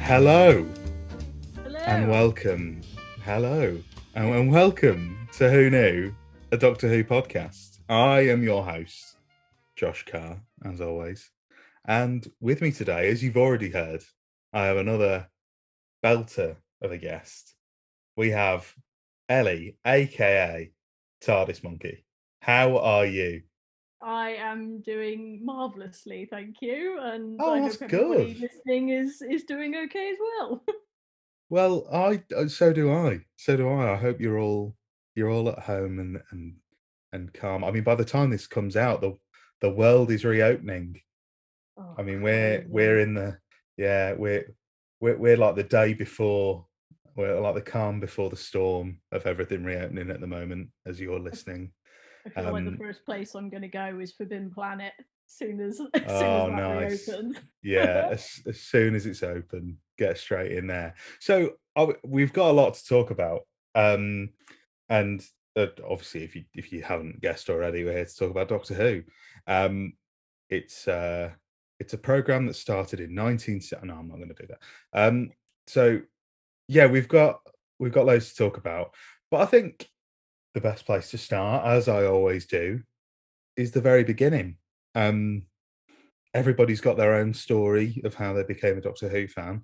Hello Hello. and welcome. Hello and welcome to Who Knew, a Doctor Who podcast. I am your host, Josh Carr, as always. And with me today, as you've already heard, I have another belter of a guest. We have Ellie, AKA TardisMonkey. How are you? I am doing marvelously, thank you, and Oh, I that's hope everybody good. listening is doing okay as well. Well, so do I. So do I. I hope you're all at home and calm. I mean, by the time this comes out, the world is reopening. Oh, I mean, we're crazy. in the yeah, we're like the day before, we're like the calm before the storm of everything reopening at the moment as you're listening. I feel like the Um, first place I'm going to go is Forbidden Planet as soon as oh, that nice. reopens. Yeah, as soon as it's open, get straight in there. So we've got a lot to talk about. And obviously, if you haven't guessed already, we're here to talk about Doctor Who. Um, it's a program that started in 19. No, I'm not going to do that. So yeah, we've got loads to talk about, but I think the best place to start, as I always do, is the very beginning. Everybody's got their own story of how they became a Doctor Who fan.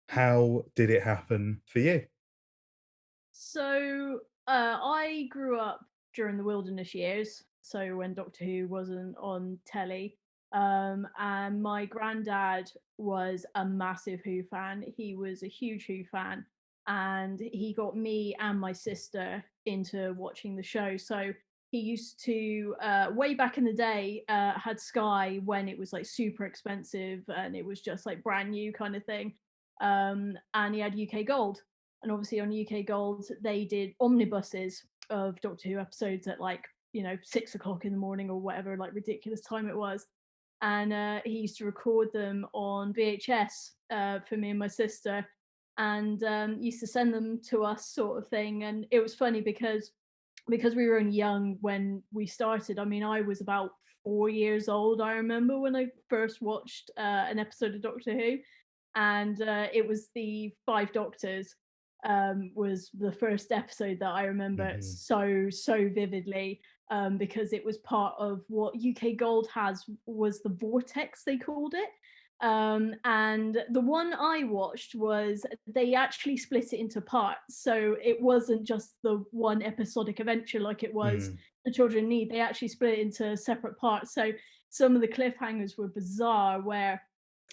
How did it happen for you? So, I grew up during the wilderness years, so when Doctor Who wasn't on telly. And my granddad was a massive Who fan. He was a huge Who fan, and he got me and my sister into watching the show. So he used to, way back in the day, had Sky when it was like super expensive and it was just like brand new kind of thing. And he had UK Gold, and obviously on UK Gold they did omnibuses of Doctor Who episodes at like 6 o'clock in the morning or whatever like ridiculous time it was, and he used to record them on VHS for me and my sister, and used to send them to us sort of thing. And it was funny because we were only young when we started. I mean, I was about 4 years old, I remember, when I first watched an episode of Doctor Who, and it was the Five Doctors. Was the first episode that I remember Mhm. so vividly, because it was part of what UK Gold was the Vortex, they called it. And the one I watched was they actually split it into parts, so it wasn't just the one episodic adventure like it was Mm. The Children Need. They actually split it into separate parts. So some of the cliffhangers were bizarre, where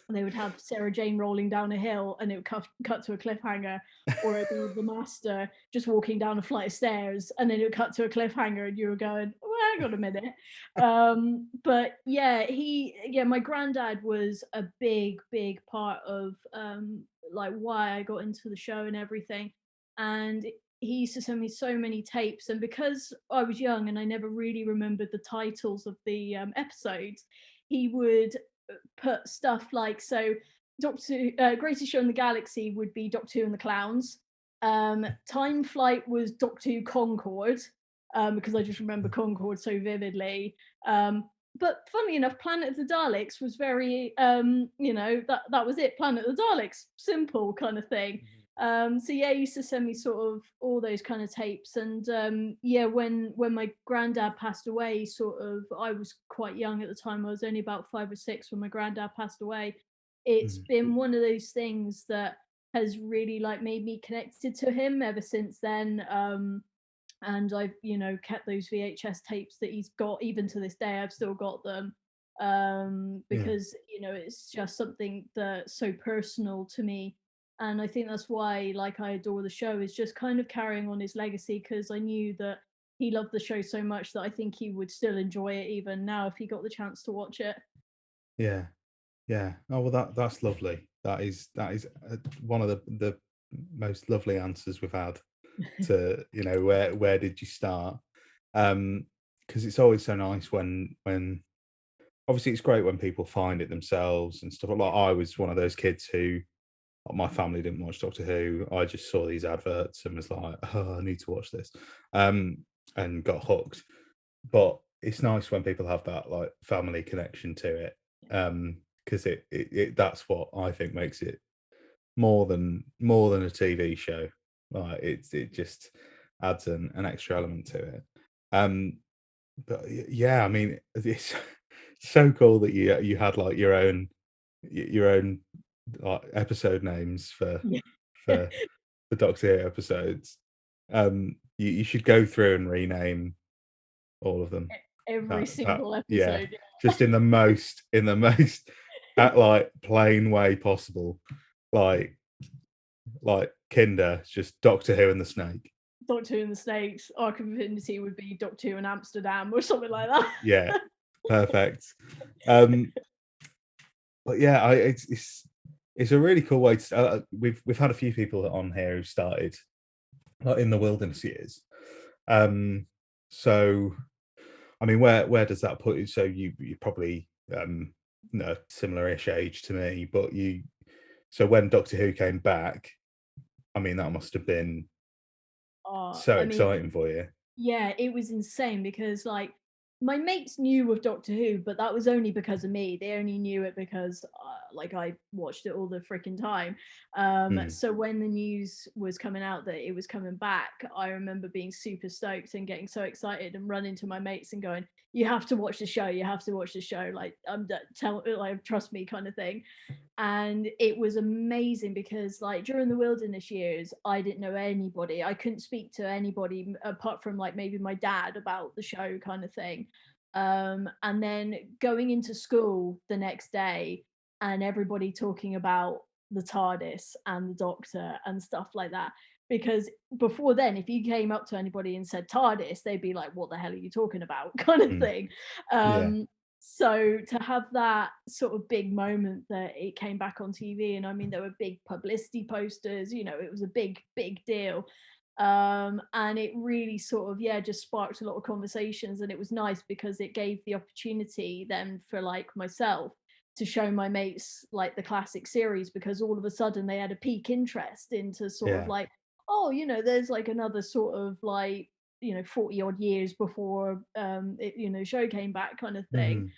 they would have Sarah Jane rolling down a hill and it would cut to a cliffhanger, or it'd be the Master just walking down a flight of stairs and then it would cut to a cliffhanger and you were going, well, hang on a minute. But yeah, my granddad was a big part of like why I got into the show and everything. And he used to send me so many tapes, and because I was young and I never really remembered the titles of the episodes, he would put stuff like, so Doctor Greatest Show in the Galaxy would be Doctor Who and the Clowns. Time Flight was Doctor Who Concord, because I just remember Concord so vividly. But funnily enough, Planet of the Daleks was very, that was it. Planet of the Daleks, simple kind of thing. So yeah, he used to send me sort of all those kind of tapes, and yeah, when my granddad passed away, sort of, I was quite young at the time. I was only about 5 or 6 when my granddad passed away. It's Mhm. been one of those things that has really like made me connected to him ever since then. And I've kept those VHS tapes that he's got even to this day. I've still got them, Yeah. because it's just something that's so personal to me. And I think that's why, like, I adore the show, is just kind of carrying on his legacy, because I knew that he loved the show so much that I think he would still enjoy it even now if he got the chance to watch it. Yeah. Yeah. Oh well, that's lovely. That is one of the most lovely answers we've had to where did you start? Because it's always so nice when obviously it's great when people find it themselves and stuff. Like I was one of those kids who my family didn't watch Doctor Who. I just saw these adverts and was like, oh, I need to watch this, and got hooked. But it's nice when people have that like family connection to it, because it that's what I think makes it more than a TV show. Like it just adds an extra element to it. But yeah, I mean, it's so cool that you had like your own like, episode names for Yeah. for the Doctor Who episodes. You should go through and rename all of them. Every single Yeah, episode. just in the most like plain way possible. Like Kinder, it's just Doctor Who and the Snake. Doctor Who and the Snakes. Arc of Infinity would be Doctor Who and Amsterdam or something like that. Yeah, perfect. But yeah, it's a really cool way to. We've had a few people on here who started like in the Wilderness years. So I mean, where does that put you? So you probably similar-ish age to me, but so when Doctor Who came back, I mean, that must have been so exciting for you. Yeah, it was insane because like my mates knew of Doctor Who, but that was only because of me. They only knew it because like I watched it all the freaking time. So when the news was coming out that it was coming back, I remember being super stoked and getting so excited and running to my mates and going, "You have to watch the show. You have to watch the show. Like trust me," kind of thing. And it was amazing because like during the Wilderness years I didn't know anybody. I couldn't speak to anybody apart from like maybe my dad about the show kind of thing. And then going into school the next day and everybody talking about the TARDIS and the Doctor and stuff like that, because before then if you came up to anybody and said TARDIS, they'd be like, what the hell are you talking about, kind of thing. So to have that sort of big moment that it came back on TV, and I mean there were big publicity posters, you know, it was a big deal. And it really sort of just sparked a lot of conversations, and it was nice because it gave the opportunity then for like myself to show my mates like the classic series, because all of a sudden they had a peak interest into sort of like, oh, you know, there's like another sort of like, you know, 40 odd years before show came back kind of thing.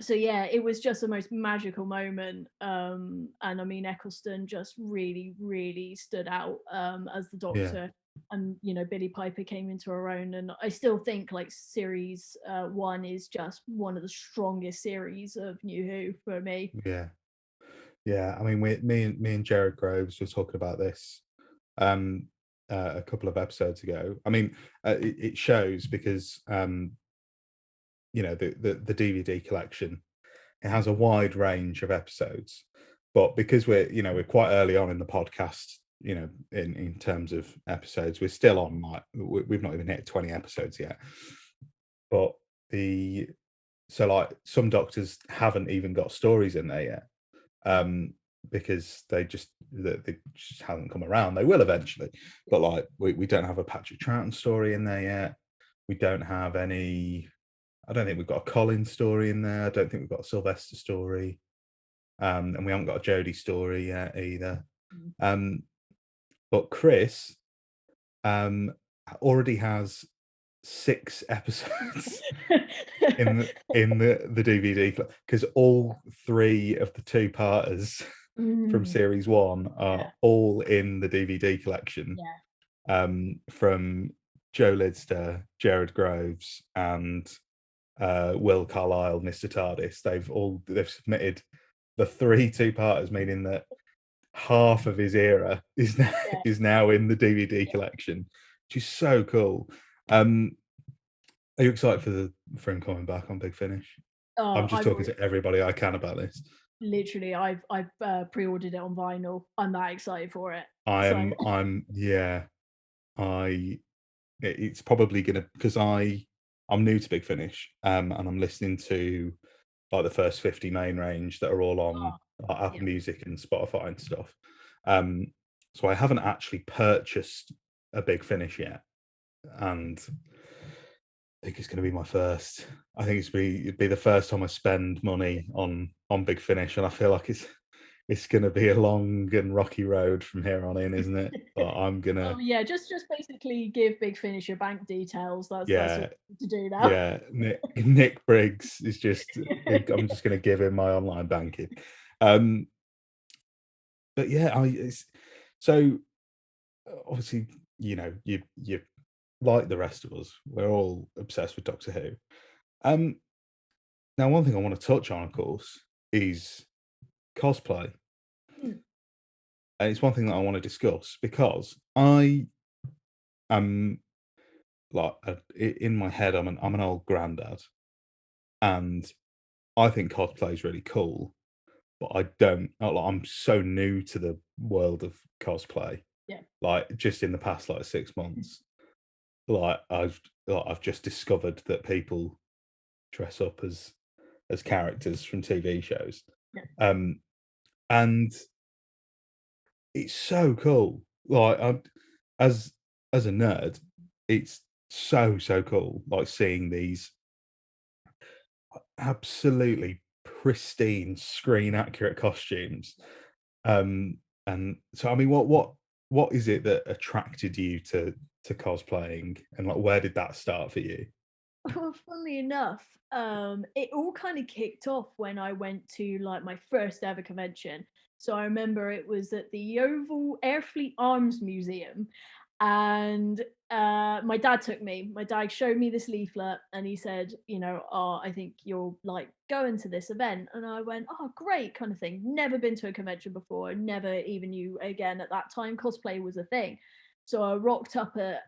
So yeah, it was just the most magical moment. And I mean Eccleston just really stood out as the Doctor. And you know, Billie Piper came into her own, and I still think like series 1 is just one of the strongest series of New Who for me. I mean, me and Jared Groves were talking about this a couple of episodes ago. I mean, it shows because you know, the DVD collection, it has a wide range of episodes, but because we're quite early on in the podcast, you know, in terms of episodes, we're still on like we've not even hit 20 episodes yet. But so like some Doctors haven't even got stories in there yet. Because they just haven't come around. They will eventually, but like we don't have a Patrick Troughton story in there yet. We don't have any. I don't think we've got a Colin story in there. I don't think we've got a Sylvester story, and we haven't got a Jodie story yet either. But Chris already has 6 episodes in the DVD, because all 3 of the 2-parters from series 1 are all in the DVD collection. From Joe Lidster, Jared Groves, and Will Carlisle, Mr. TARDIS. They've submitted the 3 2-parters, meaning that half of his era is now in the DVD collection, which is so cool. Are you excited for him coming back on Big Finish? I'm just talking to everybody I can about this. Literally, I've pre-ordered it on vinyl. I'm that excited for it. It's probably gonna, because I'm new to Big Finish, and I'm listening to like the first 50 main range that are all on Apple Music and Spotify and stuff. So I haven't actually purchased a Big Finish yet, and I think it's going to be my first. I think it'd be the first time I spend money on Big Finish, and I feel like it's going to be a long and rocky road from here on in, isn't it? But I'm gonna. Just basically give Big Finish your bank details. That's what to do now. Yeah, Nick Briggs is just. I'm just going to give him my online banking. But but yeah, so obviously, you know, you like the rest of us, we're all obsessed with Doctor Who. Now, one thing I want to touch on, of course, is cosplay. Mm. And it's one thing that I want to discuss because I am like in my head, I'm an old granddad, and I think cosplay is really cool, but I don't. I'm so new to the world of cosplay. Yeah. Like just in the past 6 months, like I've just discovered that people dress up as characters from TV shows. Yeah. And it's so cool. Like as a nerd, it's so cool. Like seeing these absolutely pristine, screen accurate costumes. And so, I mean, what is it that attracted you to cosplaying, and like where did that start for you? Well, funnily enough, it all kind of kicked off when I went to like my first ever convention. So I remember it was at the Yeovil Airfleet Arms Museum, and my dad took me. My dad showed me this leaflet, and he said, you know, oh, I think you'll like going to this event. And I went, oh, great, kind of thing. Never been to a convention before. Never even knew again at that time cosplay was a thing. So I rocked up at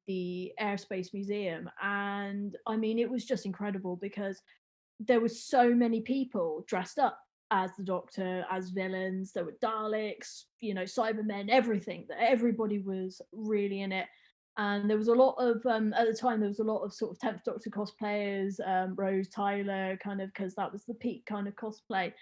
the Airspace Museum, and I mean, it was just incredible because there were so many people dressed up as the Doctor, as villains. There were Daleks, you know, Cybermen, everything. Everybody was really in it. And there was a lot of, at the time, there was a lot of sort of 10th Doctor cosplayers, Rose Tyler, kind of, because that was the peak kind of cosplay.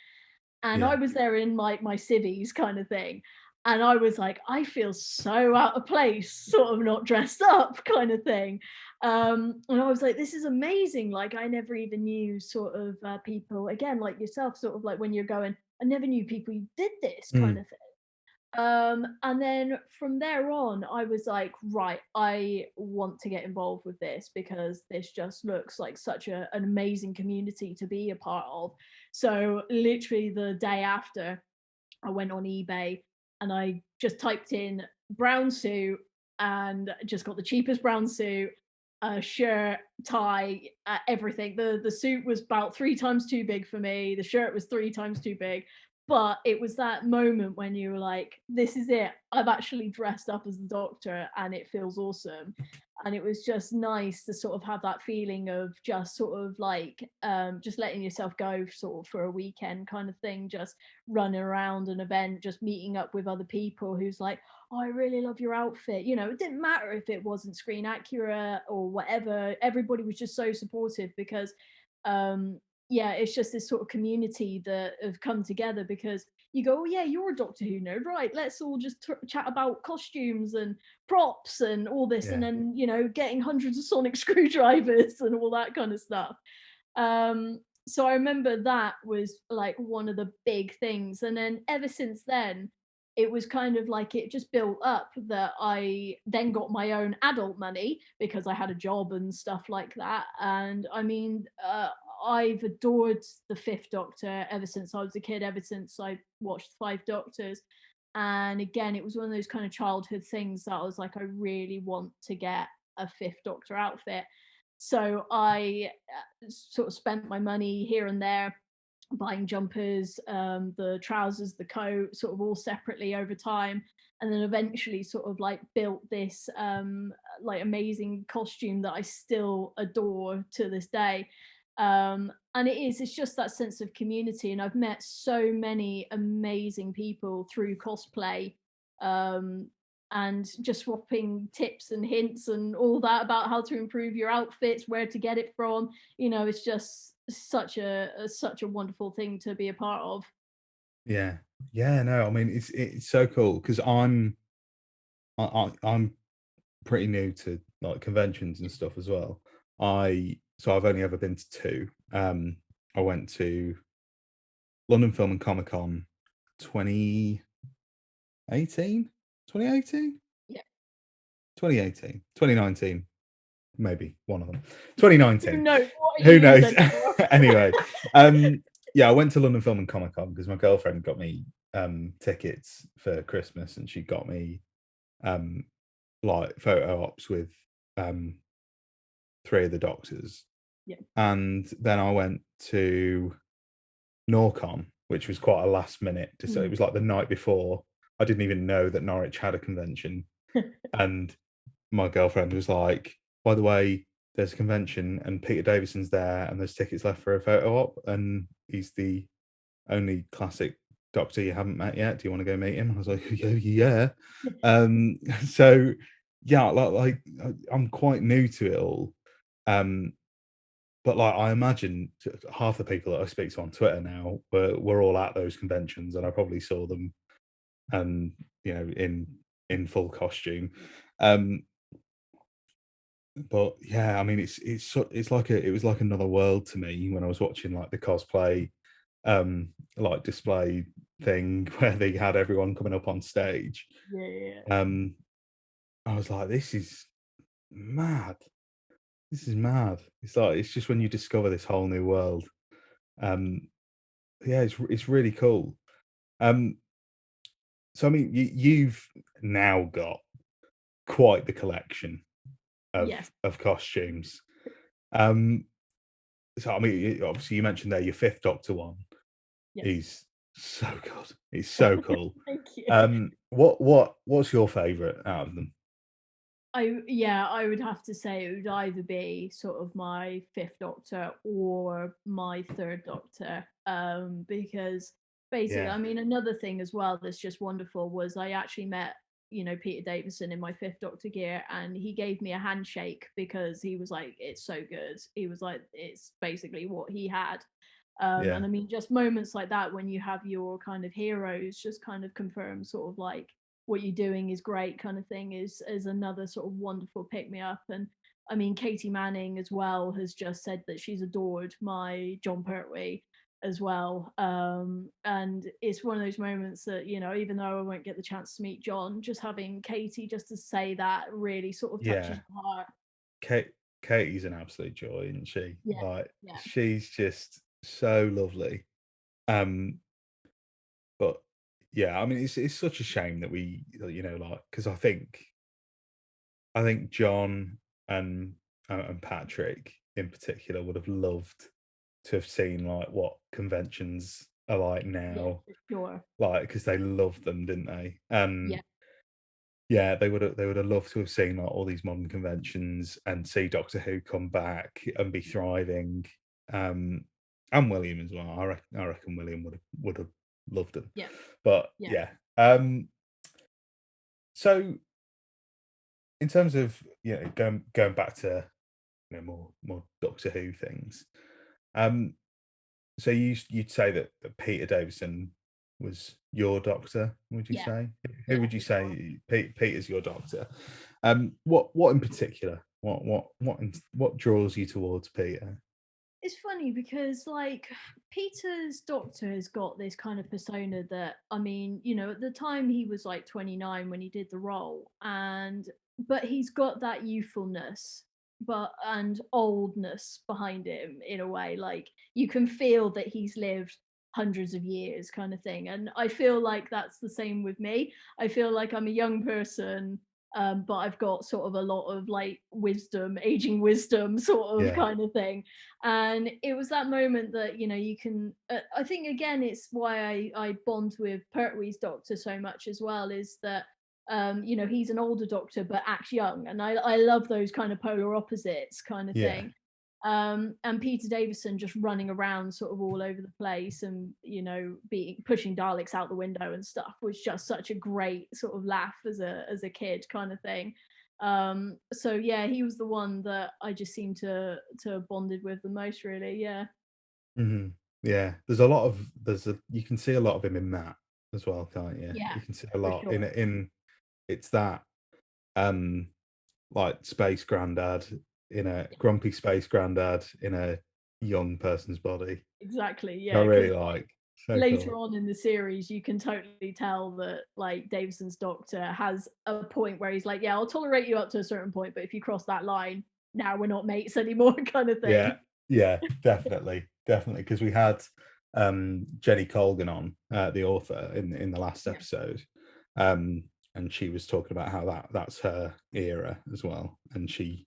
And I Yeah, was there in my civvies kind of thing. And I was like, I feel so out of place, sort of not dressed up kind of thing. And I was like, this is amazing. Like, I never even knew sort of people, again, like yourself, sort of like when you're going, I never knew people did this kind mm, of thing. And then from there on, I was like, right, I want to get involved with this because this just looks like such an amazing community to be a part of. So literally the day after, I went on eBay and I just typed in brown suit and just got the cheapest brown suit, shirt, tie, everything. The suit was about 3 times too big for me. The shirt was 3 times too big. But it was that moment when you were like, this is it. I've actually dressed up as the Doctor and it feels awesome. And it was just nice to sort of have that feeling of just sort of like just letting yourself go sort of for a weekend kind of thing, just running around an event, just meeting up with other people who's like, oh, I really love your outfit. You know, it didn't matter if it wasn't screen accurate or whatever. Everybody was just so supportive because yeah, it's just this sort of community that have come together because you go, oh yeah, you're a Doctor Who nerd, right? Let's all just chat about costumes and props and all this, and yeah, then you know, getting hundreds of sonic screwdrivers and all that kind of stuff. So I remember that was like one of the big things, and then ever since then, it was kind of like it just built up that I then got my own adult money because I had a job and stuff like that. And I mean, I've adored the Fifth Doctor ever since I was a kid, ever since I watched Five Doctors. And again, it was one of those kind of childhood things that I was like, I really want to get a Fifth Doctor outfit. So I sort of spent my money here and there buying jumpers, the trousers, the coat, sort of all separately over time. And then eventually sort of like built this like amazing costume that I still adore to this day. And it's just that sense of community. And I've met so many amazing people through cosplay. And just swapping tips and hints and all that about how to improve your outfits, where to get it from. You know, it's just such a wonderful thing to be a part of. yeah, yeah. No, I mean it's so cool because I'm pretty new to like conventions and stuff as well. I've only ever been to two. I went to London Film and Comic Con 2018, 2018, Yeah. 2018, 2019, maybe one of them. Who 2019. knows what Who years knows? anymore? Anyway, yeah, I went to London Film and Comic Con because my girlfriend got me tickets for Christmas, and she got me like photo ops with 3 of the Doctors. Yeah. And then I went to Norcon, which was quite a last minute. So it was like the night before. I didn't even know that Norwich had a convention, and my girlfriend was like, "By the way, there's a convention, and Peter Davison's there, and there's tickets left for a photo op, and he's the only classic Doctor you haven't met yet. Do you want to go meet him?" I was like, "Yeah." So yeah, like I'm quite new to it all. But like I imagine half the people that I speak to on Twitter now were all at those conventions, and I probably saw them, and in full costume. But yeah, I mean, it's like it was like another world to me when I was watching like the cosplay like display thing where they had everyone coming up on stage. Yeah. I was like, this is mad. This is mad. It's like it's just when you discover this whole new world. Yeah, it's really cool. So I mean, you've now got quite the collection Yes. of costumes. Um, so I mean, obviously you mentioned there your Fifth Doctor one. Yes. He's so good. He's so cool. Thank you. What's your favorite out of them? I would have to say it would either be sort of my Fifth Doctor or my Third Doctor, because basically, Yeah, I mean, another thing as well that's just wonderful was I actually met, Peter Davison in my Fifth Doctor gear, and he gave me a handshake because he was like, "It's so good." He was like, "It's basically what he had." yeah, And I mean, just moments like that when you have your kind of heroes just kind of confirm sort of like what you're doing is great kind of thing is another sort of wonderful pick me up. And I mean, Katie Manning as well has just said that she's adored my John Pertwee as well. And it's one of those moments that, even though I won't get the chance to meet John, just having Katie just to say that really sort of touches yeah. the heart. Katie's an absolute joy, isn't she? Yeah, Like yeah, she's just so lovely. Um, but yeah, I mean, it's such a shame that we, like, because I think John and and Patrick in particular would have loved to have seen like what conventions are like yeah, now, for sure. like because they loved them, didn't they? Yeah, Yeah, they would have loved to have seen like all these modern conventions and see Doctor Who come back and be thriving. And William as well. I reckon William would have loved them. yeah, But yeah. yeah. So in terms of going back to more Doctor Who things, um, so you'd say that Peter Davison was your doctor, would you Yeah, say? Who yeah, would you for sure. say Peter's your doctor? What in particular? What draws you towards Peter? It's funny because like Peter's Doctor has got this kind of persona that I mean, at the time he was like 29 when he did the role, and but he's got that youthfulness and oldness behind him in a way. Like you can feel that he's lived hundreds of years kind of thing. And I feel like that's the same with me. I feel like I'm a young person, but I've got sort of a lot of like wisdom, aging wisdom sort of Yeah, kind of thing. And it was that moment that you can I think again it's why I bond with Pertwee's Doctor so much as well, is that he's an older Doctor but acts young, and I love those kind of polar opposites kind of yeah, thing. And Peter Davison just running around sort of all over the place, and being pushing Daleks out the window and stuff was just such a great sort of laugh as a kid kind of thing. So yeah, he was the one that I just seemed to have bonded with the most, really. Yeah, hmm yeah. You can see a lot of him in Matt as well, can't you? yeah, You can see a for lot sure. in it's that um like space granddad in a Yeah, grumpy space granddad in a young person's body. exactly. I Yeah, because really like. So later cool. on in the series, you can totally tell that like Davison's Doctor has a point where he's like, "Yeah, I'll tolerate you up to a certain point, but if you cross that line, now we're not mates anymore," kind of Yeah, thing. yeah, definitely, definitely. Because we had Jenny Colgan on, the author, in the last episode, and she was talking about how that's her era as well, and she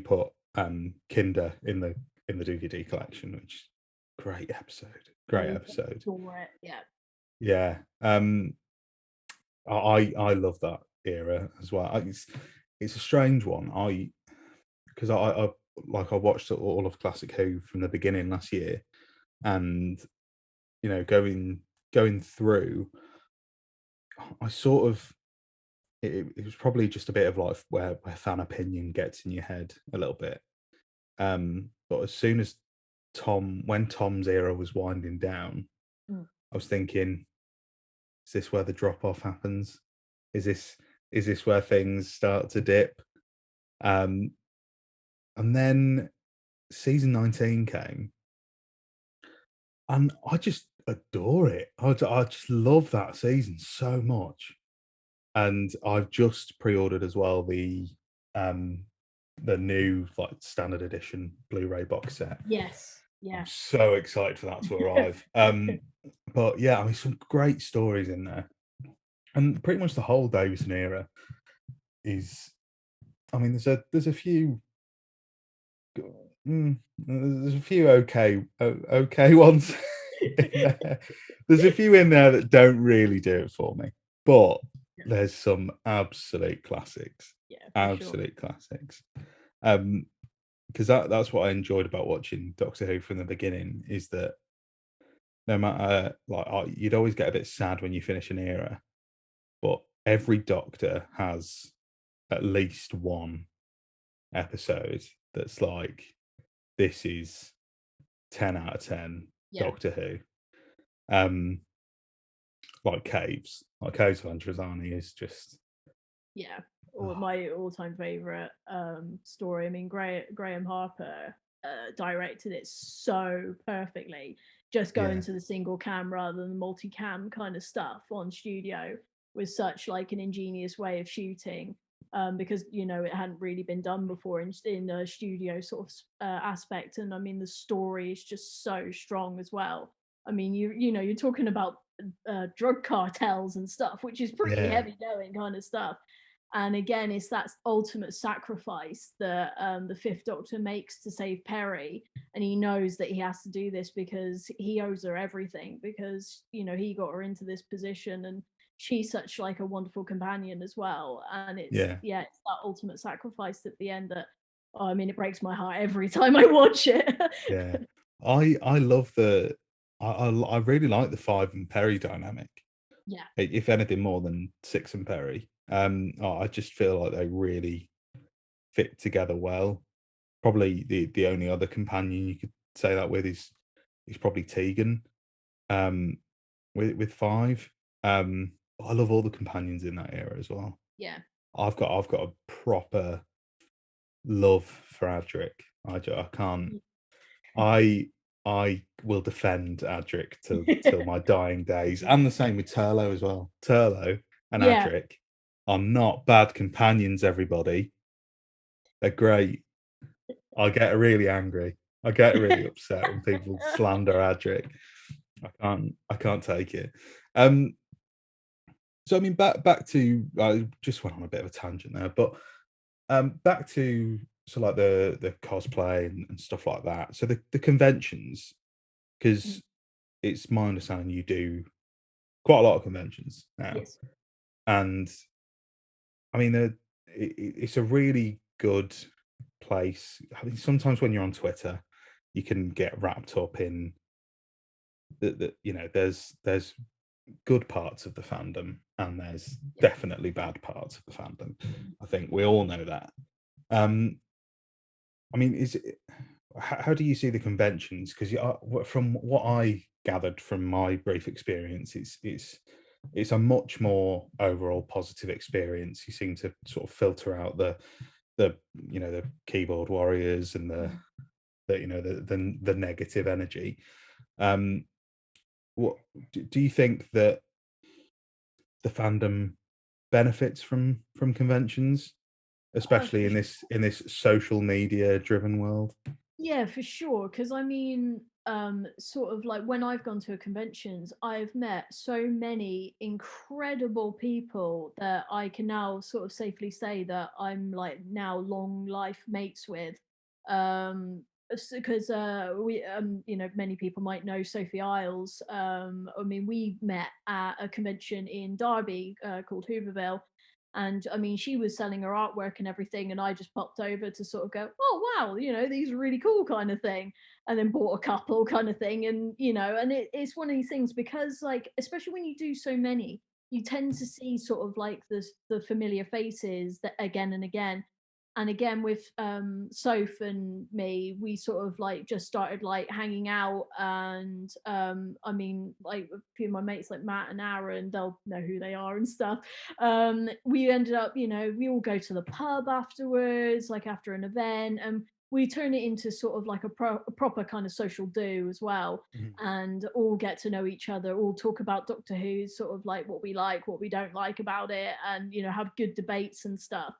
put Kinder in the DVD collection, which great episode. Yeah. I love that era as well. It's a strange one. Because I watched all of Classic Who from the beginning last year, and going through, I sort of it was probably just a bit of like where fan opinion gets in your head a little bit. But as soon as when Tom's era was winding down, I was thinking, is this where the drop off happens? Is this where things start to dip? And then season 19 came, and I just adore it. I just love that season so much. And I've just pre-ordered as well the new like standard edition Blu-ray box set. Yes. Yeah. I'm so excited for that to arrive. But yeah, I mean, some great stories in there, and pretty much the whole Davison era is. I mean, there's a few. There's a few okay ones in there. There's a few in there that don't really do it for me, but there's some absolute classics. Absolute classics. Because that's what I enjoyed about watching Doctor Who from the beginning, is that no matter, you'd always get a bit sad when you finish an era, but every Doctor has at least one episode that's like, this is 10 out of 10 Doctor Who. Like Caves of Androzani is just my all-time favorite story. I mean, Graham Harper directed it so perfectly. Just going to the single cam rather than the multi-cam kind of stuff on studio was such like an ingenious way of shooting, because it hadn't really been done before in a studio sort of aspect. And I mean, the story is just so strong as well. I mean, you're talking about drug cartels and stuff, which is pretty heavy going kind of stuff. And again, it's that ultimate sacrifice that the Fifth Doctor makes to save Perry, and he knows that he has to do this because he owes her everything, because he got her into this position, and she's such like a wonderful companion as well. And it's that ultimate sacrifice at the end that, I mean, it breaks my heart every time I watch it. I love I really like the Five and Perry dynamic. If anything, more than Six and Perry. I just feel like they really fit together well. Probably the only other companion you could say that with is probably Tegan. With Five. I love all the companions in that era as well. I've got a proper love for Adric. I can't. I will defend Adric till my dying days, and the same with Turlo as well. Turlo and Adric are not bad companions, everybody. They're great. I get really angry. I get really upset when people slander Adric. I can't take it. So I mean, back to, I just went on a bit of a tangent there, but back to like the cosplay and stuff like that. So the conventions, because it's my understanding you do quite a lot of conventions now. And I mean, it's a really good place. I mean, sometimes when you're on Twitter, you can get wrapped up in there's good parts of the fandom, and there's definitely bad parts of the fandom. I think we all know that. I mean, how do you see the conventions? Because from what I gathered from my brief experience, it's a much more overall positive experience. You seem to sort of filter out the keyboard warriors and the negative energy. What do you think that the fandom benefits from conventions, especially in this social media driven world? Yeah, for sure. Because I mean, sort of like when I've gone to conventions, I've met so many incredible people that I can now sort of safely say that I'm like now long life mates with. Because we you know, many people might know Sophie Isles. I mean, we met at a convention in Derby called Hooverville, and I mean, she was selling her artwork and everything, and I just popped over to sort of go, oh wow, you know, these are really cool, kind of thing, and then bought a couple, kind of thing. And you know, and it's one of these things, because like, especially when you do so many, you tend to see sort of like the familiar faces that again and again. And again with Soph and me, we sort of like just started like hanging out. And I mean, like a few of my mates like Matt and Aaron, they'll know who they are and stuff. We ended up, you know, we all go to the pub afterwards, like after an event, and we turn it into sort of like a proper kind of social do as well. And all get to know each other, all talk about Doctor Who, sort of like what we like, what we don't like about it, and you know, have good debates and stuff.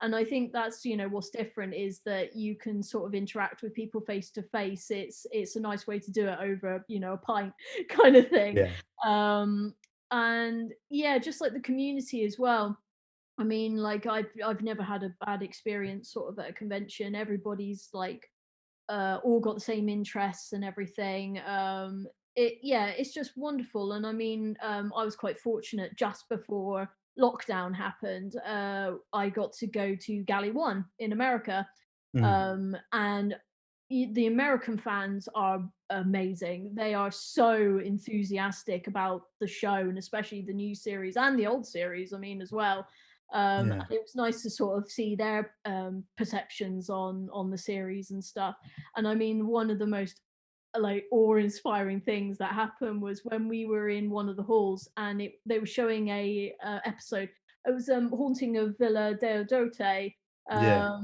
And I think that's, you know, what's different is that you can sort of interact with people face to face. It's a nice way to do it over, you know, a pint kind of thing. Yeah. And yeah, just like the community as well. I mean, like I've never had a bad experience sort of at a convention. Everybody's like all got the same interests and everything. Yeah, it's just wonderful. And I mean, I was quite fortunate just before lockdown happened. I got to go to Galley One in America, and the American fans are amazing. They are so enthusiastic about the show, and especially the new series and the old series, I mean, as well. Yeah. It was nice to sort of see their perceptions on the series and stuff. And I mean, one of the most like awe-inspiring things that happened was when we were in one of the halls, and they were showing a episode. It was Haunting of Villa Deodote, Yeah.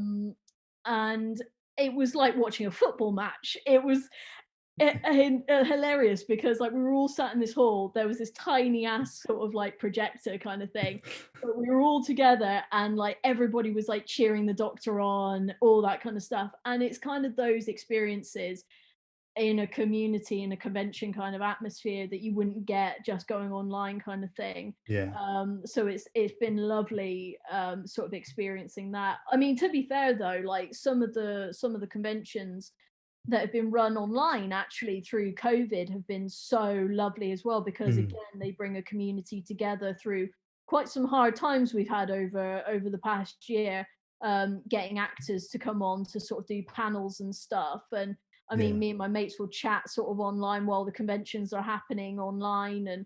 and it was like watching a football match. It was hilarious, because like we were all sat in this hall. There was this tiny ass sort of like projector kind of thing, but we were all together, and like everybody was like cheering the Doctor on, all that kind of stuff. And it's kind of those experiences in a community, in a convention kind of atmosphere, that you wouldn't get just going online kind of thing. Yeah. So it's been lovely sort of experiencing that. I mean, to be fair though, like some of the conventions that have been run online actually through COVID have been so lovely as well, because again, they bring a community together through quite some hard times we've had over the past year. Getting actors to come on to sort of do panels and stuff. And I mean, Yeah. me and my mates will chat sort of online while the conventions are happening online. And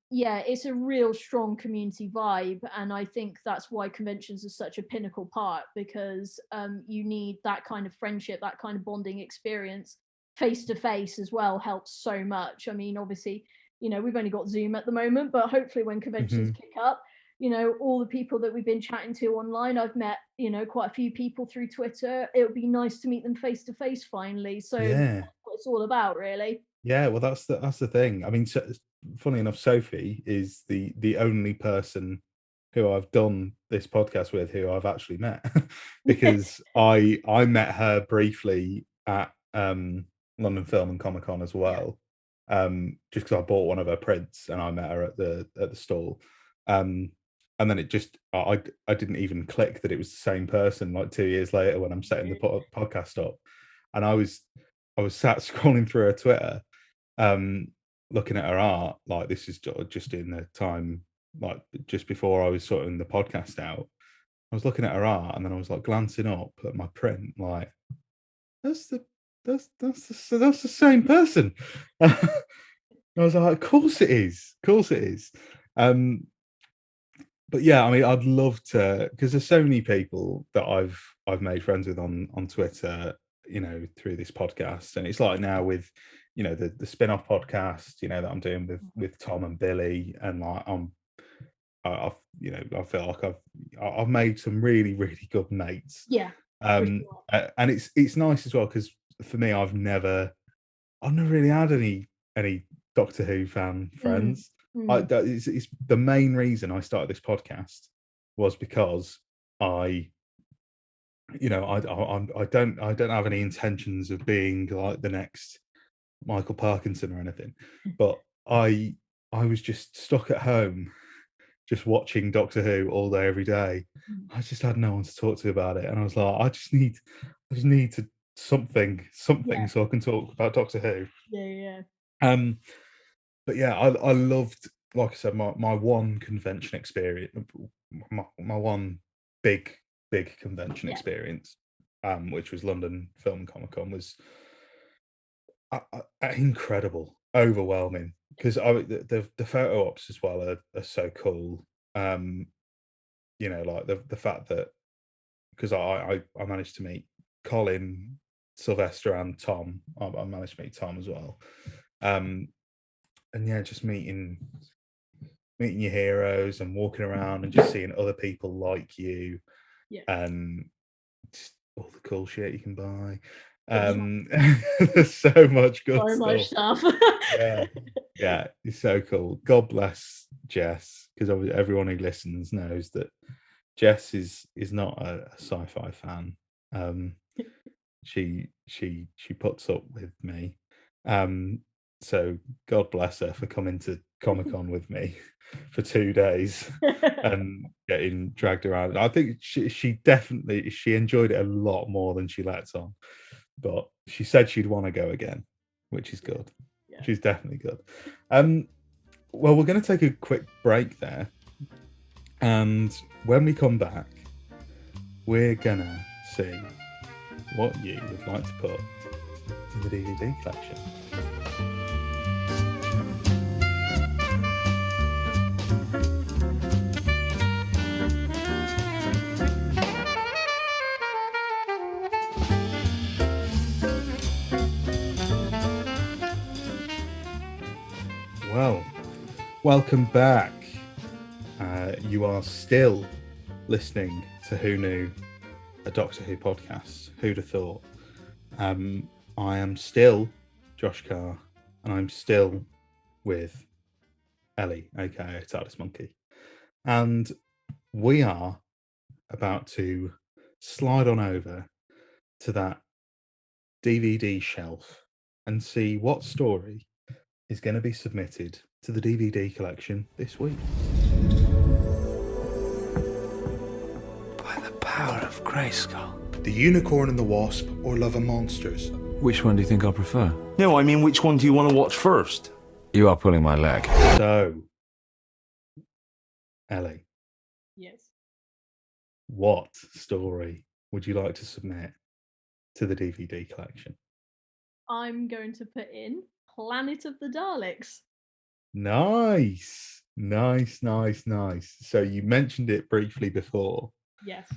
yeah, it's a real strong community vibe. And I think that's why conventions are such a pinnacle part, because you need that kind of friendship, that kind of bonding experience face to face as well, helps so much. I mean, obviously, you know, we've only got Zoom at the moment, but hopefully when conventions kick up, you know, all the people that we've been chatting to online, I've met, you know, quite a few people through Twitter. It would be nice to meet them face to face finally. So Yeah. that's what it's all about, really. Yeah, well, that's the thing. I mean, funny enough, Sophie is the only person who I've done this podcast with who I've actually met, because I met her briefly at London Film and Comic Con as Yeah. well, just because I bought one of her prints and I met her at the stall, um, and then it just I didn't even click that it was the same person. Like 2 years later, when I'm setting the podcast up, and I was sat scrolling through her Twitter, um, looking at her art. Like, this is just in the time, like just before I was sorting the podcast out. I was looking at her art, and then I was like glancing up at my print, like that's the that's the same person. I was like, of course it is, of course it is. But yeah, I mean, I'd love to, because there's so many people that I've made friends with on Twitter, you know, through this podcast. And it's like now with, you know, the spin-off podcast, you know, that I'm doing with Tom and Billy, and like I've, you know, I feel like I've made some really, really good mates. Yeah, for sure. And it's nice as well, because for me, I've never really had any Doctor Who fan Mm, friends. mm, It's the main reason I started this podcast was because I you know, I don't have any intentions of being like the next Michael Parkinson or anything, but I was just stuck at home, just watching Doctor Who all day, every day. I just had no one to talk to about it, and I was like, I just need to something Yeah, so I can talk about Doctor Who. yeah. But yeah, I loved, like I said, my one convention experience, my one big convention Yeah. experience, which was London Film Comic Con, was incredible, overwhelming, because the photo ops as well are so cool. You know, like the fact that, because I managed to meet Colin, Sylvester, and Tom. I managed to meet Tom as well. And yeah, just meeting your heroes and walking around and just seeing other people like you, Yeah. and just all the cool shit you can buy. Exactly. There's so much good So much stuff. stuff. Yeah, it's so cool. God bless Jess, because everyone who listens knows that Jess is not a sci-fi fan. She puts up with me. So God bless her for coming to Comic-Con with me for 2 days and getting dragged around. I think she definitely enjoyed it a lot more than she lets on. But she said she'd want to go again, which is good. Yeah. She's definitely good. Well, we're going to take a quick break there, and when we come back, we're gonna see what you would like to put in the DVD collection. Well, welcome back. You are still listening to Who Knew, a Doctor Who podcast. Who'd have thought? I am still Josh Carr, and I'm still with Ellie, aka TardisMonkey, and we are about to slide on over to that DVD shelf and see what story is going to be submitted to the DVD collection this week. By the power of Grayskull. The Unicorn and the Wasp, or Love and Monsters? Which one do you think I prefer? No, I mean, which one do you want to watch first? You are pulling my leg. So, Ellie, Yes. what story would you like to submit to the DVD collection? I'm going to put in Planet of the Daleks. Nice. So you mentioned it briefly before Yes.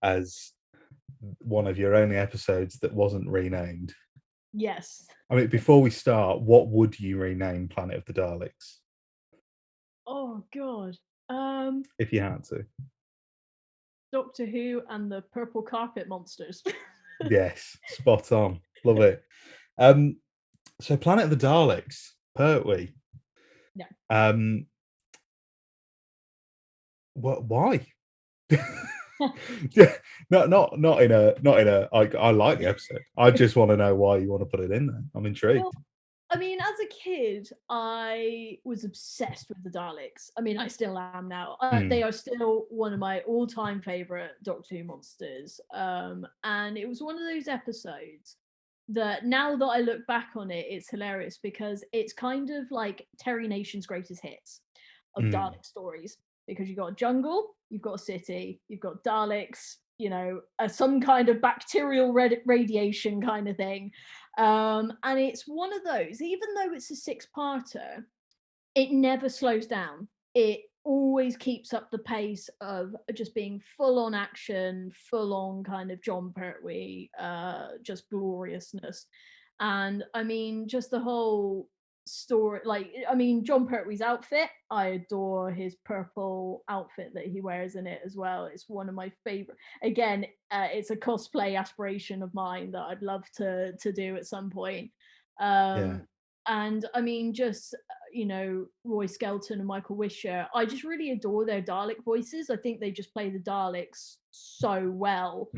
as one of your only episodes that wasn't renamed. Yes. I mean, before we start, what would you rename Planet of the Daleks Oh God. if you had to? Doctor Who and the Purple Carpet Monsters. Yes, spot on. Love it. So Planet of the Daleks, Pertwee. Yeah. What? Why? Yeah, not in a. I like the episode. I just want to know why you want to put it in there. I'm intrigued. Well, I mean, as a kid, I was obsessed with the Daleks. I mean, I still am now. They are still one of my all-time favorite Doctor Who monsters. And it was one of those episodes that, now that I look back on it, it's hilarious because it's kind of like Terry Nation's greatest hits of Dalek stories. Because you've got a jungle, you've got a city, you've got Daleks, you know, some kind of bacterial radiation kind of thing. And it's one of those, even though it's a six-parter, it never slows down. It always keeps up the pace of just being full on action, full on kind of John Pertwee, just gloriousness. And I mean, just the whole story, like, I mean, John Pertwee's outfit, I adore his purple outfit that he wears in it as well. It's one of my favorite. Again, it's a cosplay aspiration of mine that I'd love to do at some point. Yeah. And I mean, just Roy Skelton and Michael Wisher. I just really adore their Dalek voices. I think they just play the Daleks so well.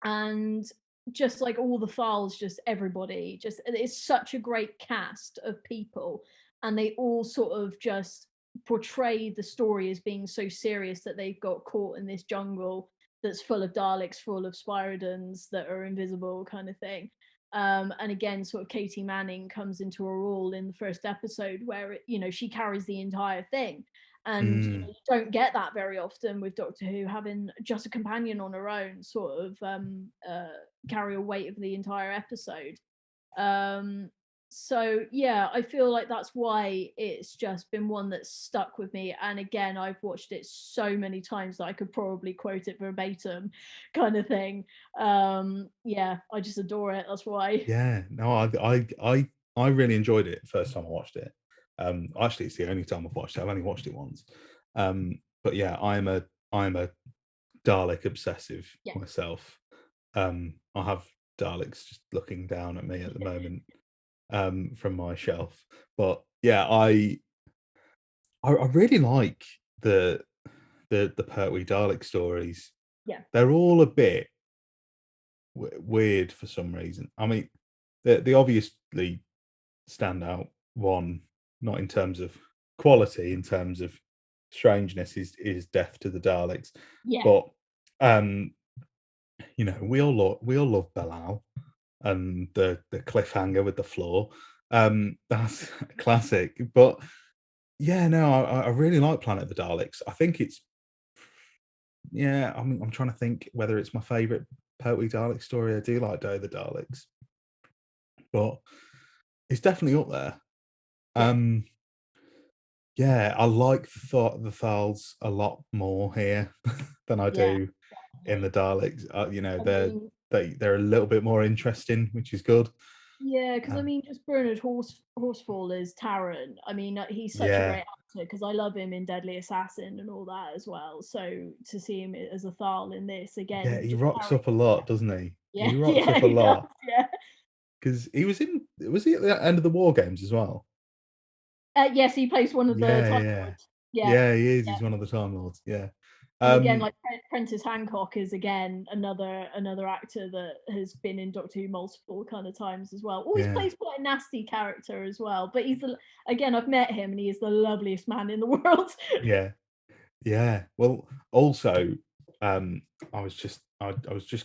And just like all the files, just everybody, just it's such a great cast of people, and they all sort of just portray the story as being so serious that they've got caught in this jungle that's full of Daleks, full of Spyrodons that are invisible, kind of thing. And again, sort of Katie Manning comes into a role in the first episode where she carries the entire thing. And you don't get that very often with Doctor Who, having just a companion on her own sort of carry a weight of the entire episode. So yeah, I feel like that's why it's just been one that's stuck with me. And again, I've watched it so many times that I could probably quote it verbatim, kind of thing. Yeah, I just adore it. That's why. Yeah, no, I really enjoyed it first time I watched it. Actually, it's the only time I've watched it. I've only watched it once. But yeah, I'm a Dalek obsessive myself. I have Daleks just looking down at me at the moment from my shelf. But yeah, I really like the Pertwee Dalek stories. Yeah, they're all a bit weird for some reason. I mean, the obviously standout one, not in terms of quality, in terms of strangeness, is Death to the Daleks. yeah. But we all love Belial and the cliffhanger with the floor. That's classic. But yeah, no, I really like Planet of the Daleks. I think it's I'm trying to think whether it's my favorite Pertwee Dalek story. I do like Day of the Daleks, but it's definitely up there. Yeah, I like the Thals a lot more here than I do in the Daleks. They're a little bit more interesting, which is good. Yeah, because I mean, just Bernard Horsfall as Taran. I mean, he's such a great actor because I love him in Deadly Assassin and all that as well. So to see him as a Thal in this again, yeah, he rocks up a lot, doesn't he? Yeah, he rocks up a he lot. does, yeah, because was he at the end of the War Games as well? Yes, he plays one of the Time Lords. Yeah, he is. He's one of the Time Lords. Yeah. And again, like Prentice Hancock is again another actor that has been in Doctor Who multiple kind of times as well. Always plays quite a nasty character as well. But again, I've met him and he is the loveliest man in the world. Yeah. Well, also, I was just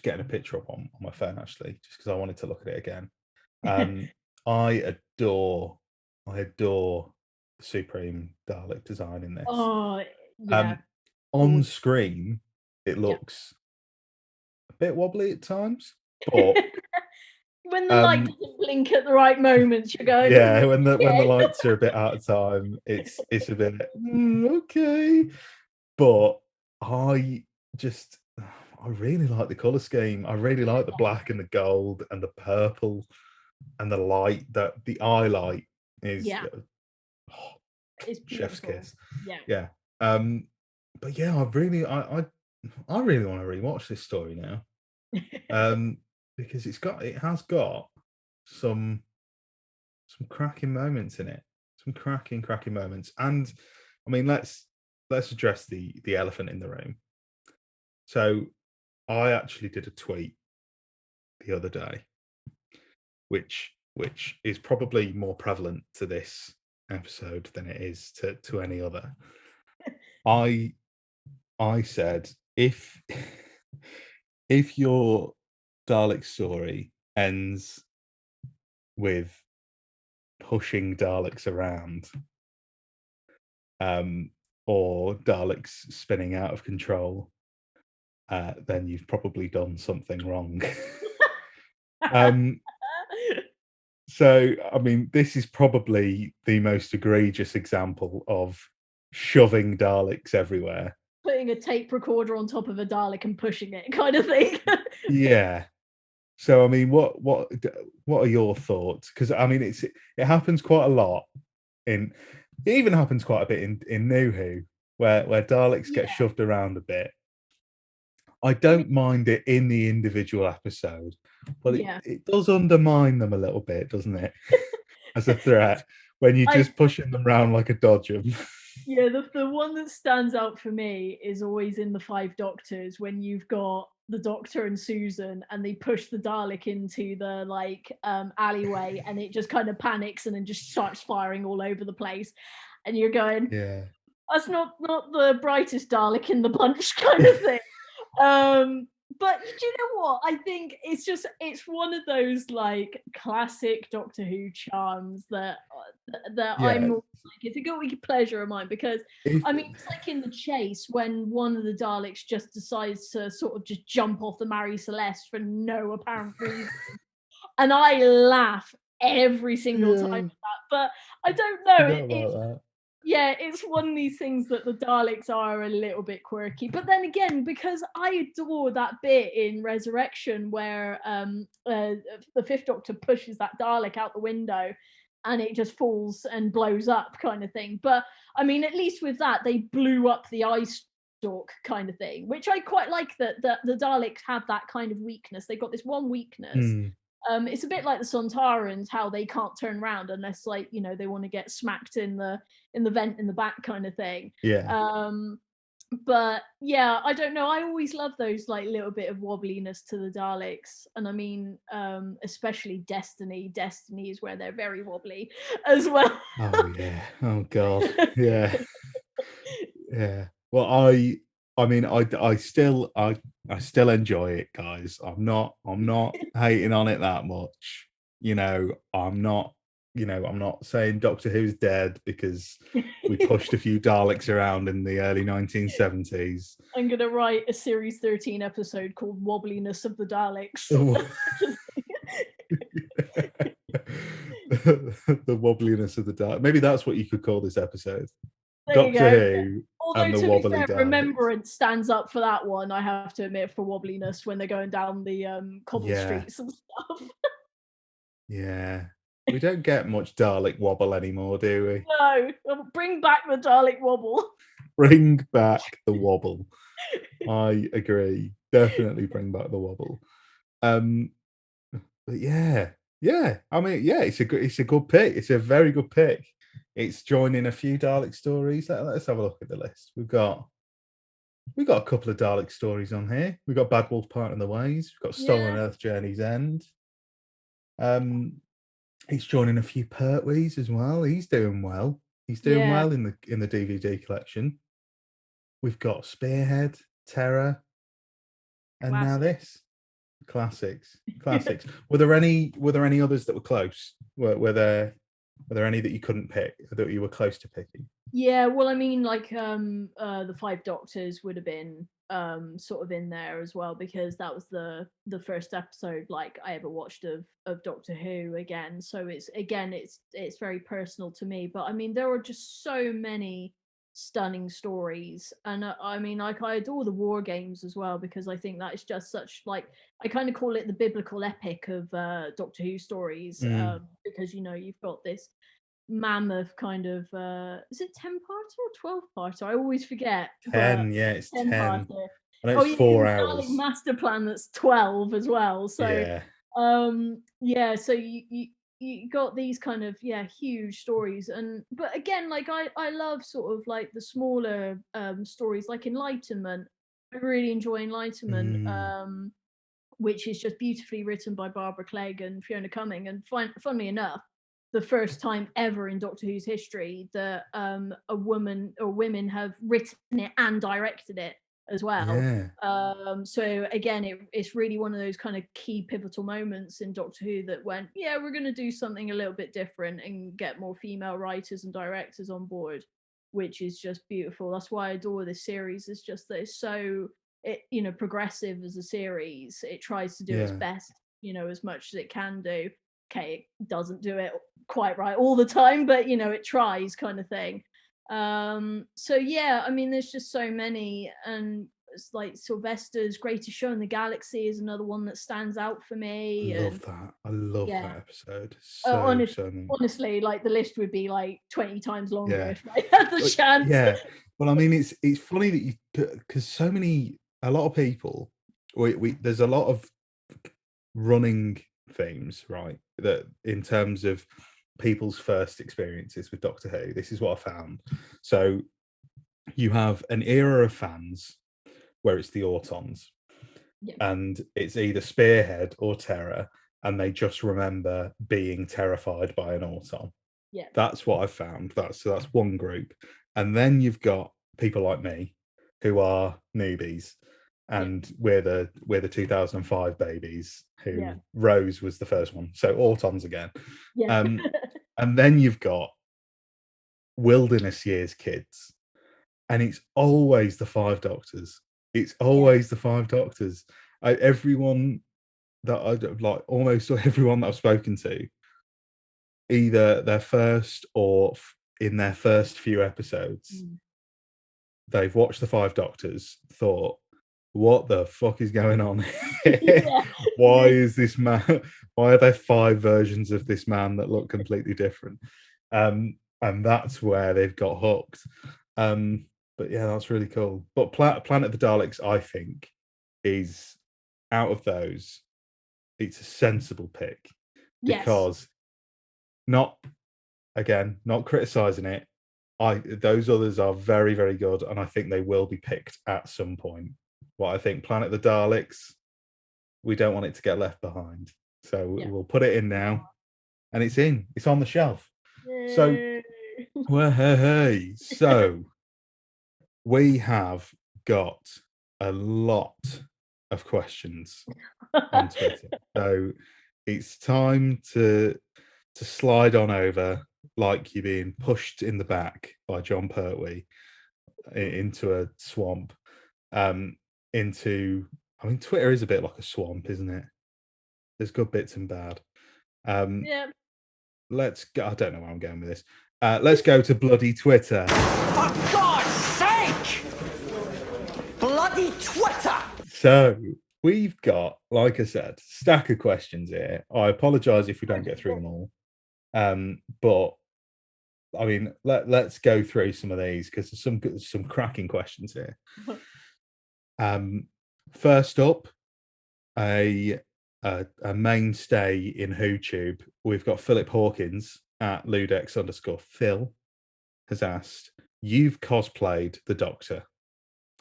getting a picture up on my phone actually, just because I wanted to look at it again. I adore the Supreme Dalek design in this. Oh yeah. On screen, it looks a bit wobbly at times, but when the light doesn't blink at the right moments, you're going. Yeah, when the lights are a bit out of time, it's a bit okay. But I really like the color scheme. I really like the black and the gold and the purple and the light. That the eye light is it's chef's kiss. Yeah. But yeah, I really want to rewatch this story now. Because it has got some cracking moments in it. Some cracking moments. And I mean, let's address the elephant in the room. So I actually did a tweet the other day, which is probably more prevalent to this episode than it is to any other. I said, if your Dalek story ends with pushing Daleks around, or Daleks spinning out of control, then you've probably done something wrong. So, I mean, this is probably the most egregious example of shoving Daleks everywhere. Putting a tape recorder on top of a Dalek and pushing it, kind of thing. Yeah. So, I mean, what are your thoughts? Because I mean, it happens quite a lot. It even happens quite a bit in New Who, where Daleks get shoved around a bit. I don't mind it in the individual episode, but it does undermine them a little bit, doesn't it? As a threat. when you're just pushing them around like a dodger. Yeah, the one that stands out for me is always in the Five Doctors, when you've got the Doctor and Susan and they push the Dalek into the alleyway, and it just kind of panics and then just starts firing all over the place, and you're going, Yeah. that's not the brightest Dalek in the bunch kind of thing. But do you know what? I think it's one of those like classic Doctor Who charms that I'm like, it's a guilty pleasure of mine, because I mean, it's like in The Chase when one of the Daleks just decides to sort of just jump off the Marie Celeste for no apparent reason, and I laugh every single time at that. But I don't know. Yeah, it's one of these things that the Daleks are a little bit quirky. But then again, because I adore that bit in Resurrection where the Fifth Doctor pushes that Dalek out the window and it just falls and blows up kind of thing. But I mean, at least with that, they blew up the ice stalk kind of thing, which I quite like, that the Daleks have that kind of weakness. They've got this one weakness. It's a bit like the Sontarans, how they can't turn around unless, like, you know, they want to get smacked in the vent in the back kind of thing. But yeah, I don't know. I always love those like little bit of wobbliness to the Daleks, and I mean, especially Destiny. Destiny is where they're very wobbly as well. Oh yeah. Oh god. Yeah. Yeah. Well, I mean, I still enjoy it, guys. I'm not hating on it that much. You know, I'm not saying Doctor Who's dead because we pushed a few Daleks around in the early 1970s. I'm gonna write a series 13 episode called Wobbliness of the Daleks. The wobbliness of the Daleks. Maybe that's what you could call this episode. There Doctor Who. Although, and the to wobbly be fair, Daleks. Remembrance stands up for that one, I have to admit, for wobbliness when they're going down the cobble streets and stuff. Yeah. We don't get much Dalek wobble anymore, do we? No, bring back the Dalek wobble. Bring back the wobble. I agree. Definitely bring back the wobble. But yeah. I mean, yeah, it's a good pick. It's a very good pick. It's joining a few Dalek stories. Let's have a look at the list. We've got a couple of Dalek stories on here. We've got Bad Wolf Part in the Ways. We've got Stolen Earth Journey's End. He's joining a few Pertwees as well. He's doing well. He's doing well in the DVD collection. We've got Spearhead, Terror, and now this. Classics. Were there any others that were close? Were there any that you couldn't pick, that you were close to picking? Yeah, well, I mean, like the Five Doctors would have been sort of in there as well, because that was the first episode like I ever watched of Doctor Who again. So it's very personal to me. But I mean, there are just so many stunning stories, and I mean, like, I adore the War Games as well, because I think that is just such, like, I kind of call it the biblical epic of Doctor Who stories, because, you know, you've got this mammoth kind of is it 10-parter or 12-parter? I always forget. 10, yeah, it's 10. I know it's 4 hours. Master Plan that's 12 as well. So so you got these kind of huge stories, but again, like I love sort of like the smaller stories, like Enlightenment. I really enjoy Enlightenment, which is just beautifully written by Barbara Clegg and Fiona Cumming, and funnily enough, the first time ever in Doctor Who's history that a woman or women have written it and directed it as well. So again, it's really one of those kind of key pivotal moments in Doctor Who that went, we're going to do something a little bit different and get more female writers and directors on board, which is just beautiful. That's why I adore this series. It's just that it's so progressive as a series. It tries to do its best, as much as it can do. Okay, it doesn't do it quite right all the time, but it tries, kind of thing. So I mean, there's just so many, and it's like Sylvester's Greatest Show in the Galaxy is another one that stands out for me. I love that episode. Honestly, like, the list would be like 20 times longer if I had the chance. Well, I mean, it's funny that you, because a lot of people, there's a lot of running themes, right, that in terms of people's first experiences with Doctor Who. This is what I found. So you have an era of fans where it's the Autons, and it's either Spearhead or Terror, and they just remember being terrified by an Auton. Yeah, that's what I found. That's one group, and then you've got people like me who are newbies, and we're the 2005 babies who Rose was the first one, so Autons again. And then you've got wilderness years kids, and it's always the Five Doctors. It's always the Five Doctors. Everyone that I like, almost everyone that I've spoken to, either their first or in their first few episodes, they've watched the Five Doctors, thought, what the fuck is going on here? Why is this man? Why are there 5 versions of this man that look completely different? And that's where they've got hooked. But yeah, that's really cool. But Planet of the Daleks, I think, is out of those, it's a sensible pick, because not criticizing it. Those others are very, very good, and I think they will be picked at some point. But I think Planet of the Daleks, we don't want it to get left behind, so we'll put it in now, and it's on the shelf. Yay. So we have got a lot of questions on Twitter, so it's time to slide on over, like you're being pushed in the back by John Pertwee into a swamp. Twitter is a bit like a swamp, isn't it? There's good bits and bad. Let's go. I don't know where I'm going with this. Let's go to bloody Twitter. For God's sake! Bloody Twitter! So we've got, like I said, stack of questions here. I apologise if we don't get through them all. But I mean, let's go through some of these, because there's some cracking questions here. First up, a mainstay in WhoTube, we've got Philip Hawkins at Ludex_Phil has asked, you've cosplayed the Doctor,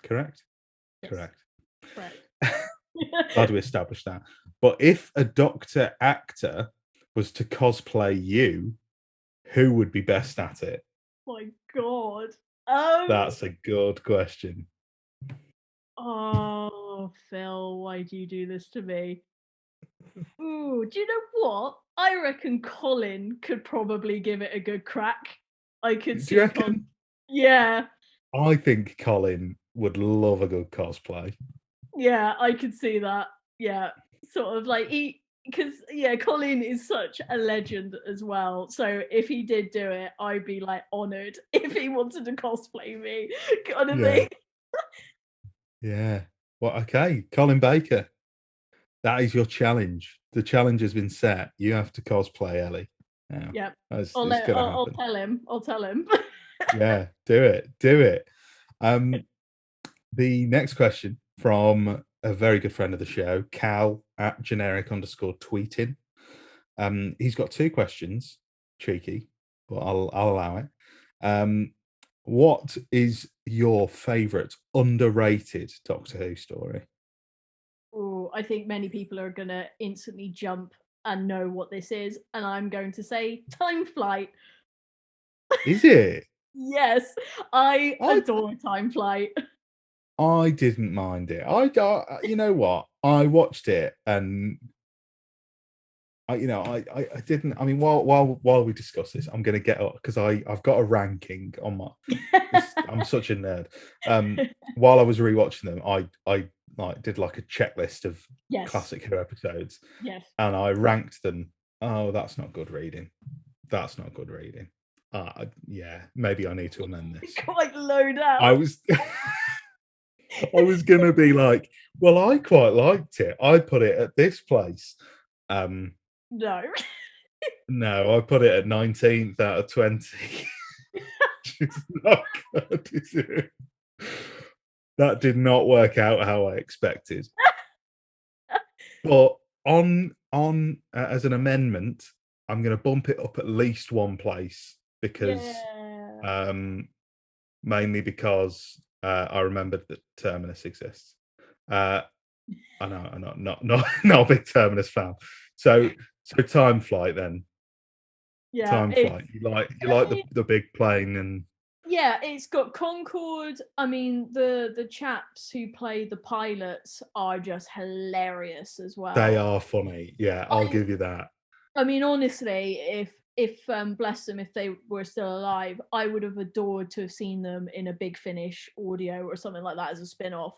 correct? Yes. Correct. Right. Glad we established that. But if a Doctor actor was to cosplay you, who would be best at it? My God. That's a good question. Oh, Phil, why do you do this to me? Ooh, do you know what? I reckon Colin could probably give it a good crack. I could see. Do you reckon? Yeah. I think Colin would love a good cosplay. Yeah, I could see that. Yeah, sort of like because Colin is such a legend as well. So if he did do it, I'd be like honoured if he wanted to cosplay me, kind of thing. Yeah. Well, okay, Colin Baker, that is your challenge. The challenge has been set. You have to cosplay Ellie. Yeah. I'll tell him. I'll tell him. Yeah, do it. The next question from a very good friend of the show, Cal at generic_tweeting. He's got 2 questions, cheeky, but I'll allow it. What is your favourite underrated Doctor Who story? Oh, I think many people are gonna instantly jump and know what this is, and I'm going to say Time Flight. Is it? Yes, I adore Time Flight. I didn't mind it. You know what? I watched it, and I didn't. I mean, while we discuss this, I'm going to get up because I've got a ranking on my. I'm such a nerd. While I was rewatching them, I did like a checklist of classic Who episodes. Yes. And I ranked them. Oh, that's not good reading. Yeah, maybe I need to amend this. Quite low down. I was gonna be like, well, I quite liked it. I put it at this place. No. No, I put it at 19th out of 20. Which is not good, is it? That did not work out how I expected. But on as an amendment, I'm going to bump it up at least one place because Yeah. mainly because I remembered that Terminus exists. I know, I'm not a big Terminus fan. So Time Flight then. Yeah. Time Flight. You like the big plane and yeah, it's got Concorde. I mean, the chaps who play the pilots are just hilarious as well. they are funny. Yeah, I'll give you that. I mean, honestly, if bless them, if they were still alive, I would have adored to have seen them in a Big Finish audio or something like that as a spin-off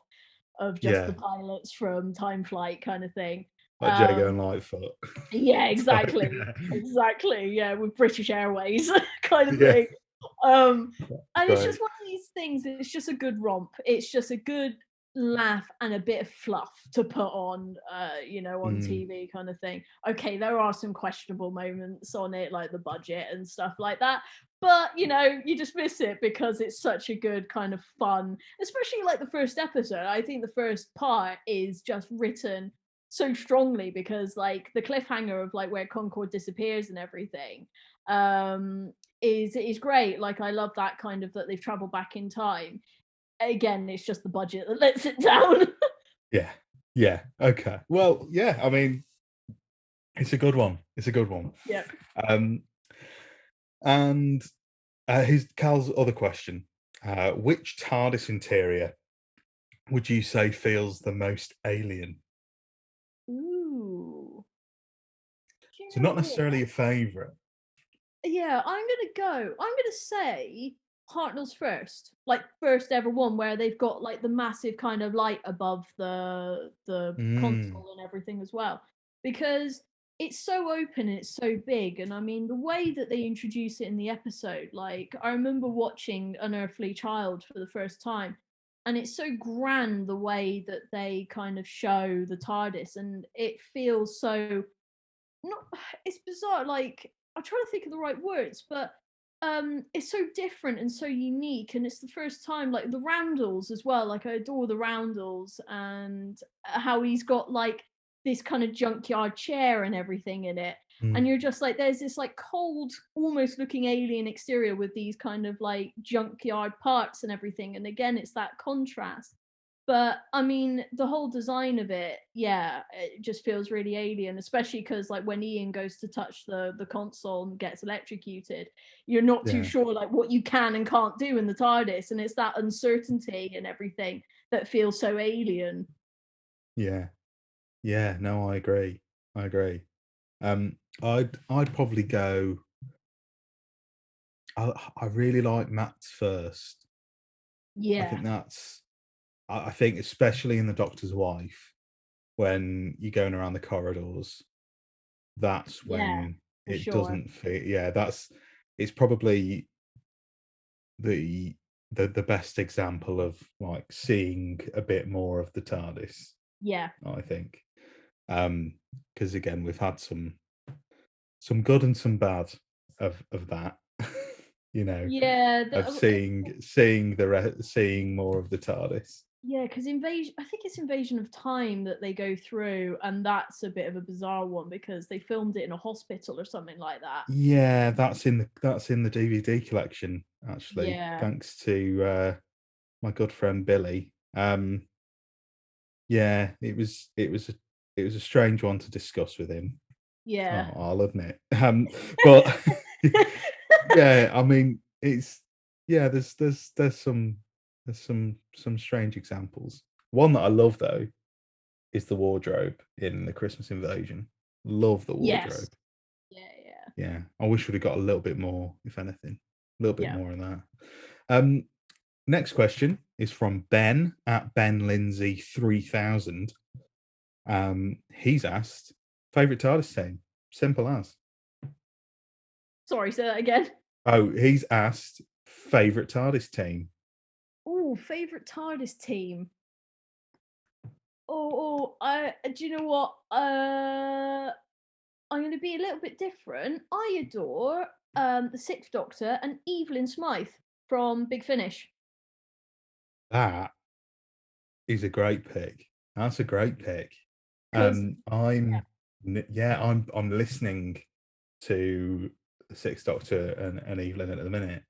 of just the pilots from Time Flight kind of thing. Like Jago and Lightfoot. Yeah, exactly. Exactly. Yeah, with British Airways kind of thing. And it's just one of these things, it's just a good romp. It's just a good laugh and a bit of fluff to put on on TV kind of thing. Okay, there are some questionable moments on it, like the budget and stuff like that, but you just miss it because it's such a good kind of fun, especially like the first episode. I think the first part is just written so strongly because like the cliffhanger of like where Concorde disappears and everything is great. Like I love that kind of that they've traveled back in time. Again, it's just the budget that lets it down. Yeah. Okay. Well, yeah. I mean, it's a good one. Yeah. And here's Cal's other question: which TARDIS interior would you say feels the most alien? Ooh. So not necessarily a favourite. Yeah, I'm gonna say Hartnell's first, like first ever one where they've got like the massive kind of light above the console and everything as well, because it's so open and it's so big. And I mean the way that they introduce it in the episode, like I remember watching Unearthly Child for the first time, and it's so grand the way that they kind of show the TARDIS, and it feels so not it's bizarre, like I'm trying to think of the right words, but it's so different and so unique, and it's the first time, like the Roundels as well, like I adore the Roundels and how he's got like this kind of junkyard chair and everything in it, and you're just like there's this like cold almost looking alien exterior with these kind of like junkyard parts and everything, and again it's that contrast. But I mean, the whole design of it, yeah, it just feels really alien, especially because like when Ian goes to touch the console and gets electrocuted, you're not too sure like what you can and can't do in the TARDIS, and it's that uncertainty and everything that feels so alien. Yeah, no, I agree. I'd probably go. I really like Matt's first. Yeah, I think that's. I think especially in The Doctor's Wife, when you're going around the corridors, that's when it doesn't feel. Yeah, it's probably the best example of like seeing a bit more of the TARDIS. Yeah, I think, because again we've had some good and some bad of that. yeah, of seeing more of the TARDIS. yeah, because I think it's Invasion of Time that they go through, and that's a bit of a bizarre one because they filmed it in a hospital or something like that. Yeah, that's in the DVD collection actually. Yeah. Thanks to my good friend Billy. Yeah, it was a strange one to discuss with him. Yeah. I'll admit. But yeah, I mean, it's there's some strange examples. One that I love though is the wardrobe in the Christmas Invasion. Love the wardrobe. Yes. Yeah. I wish we'd have got a little bit more, if anything, a little bit more in that. Next question is from Ben at Ben Lindsay 3000. He's asked favorite TARDIS team. Simple as. Sorry, say that again. Oh, he's asked favorite TARDIS team. Oh, favorite TARDIS team. Do you know what? I'm going to be a little bit different. I adore the Sixth Doctor and Evelyn Smythe from Big Finish. That is a great pick. That's a great pick. I'm listening to the Sixth Doctor and Evelyn at the minute.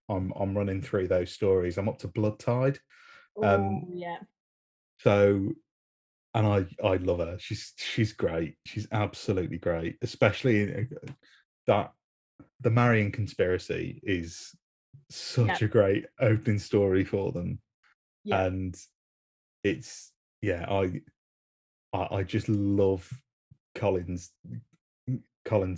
I'm running through those stories. I'm up to Blood Tide. Oh yeah. So, and I love her. She's great. She's absolutely great. Especially that the Marion conspiracy is such a great opening story for them. Yeah. And it's I just love Colin's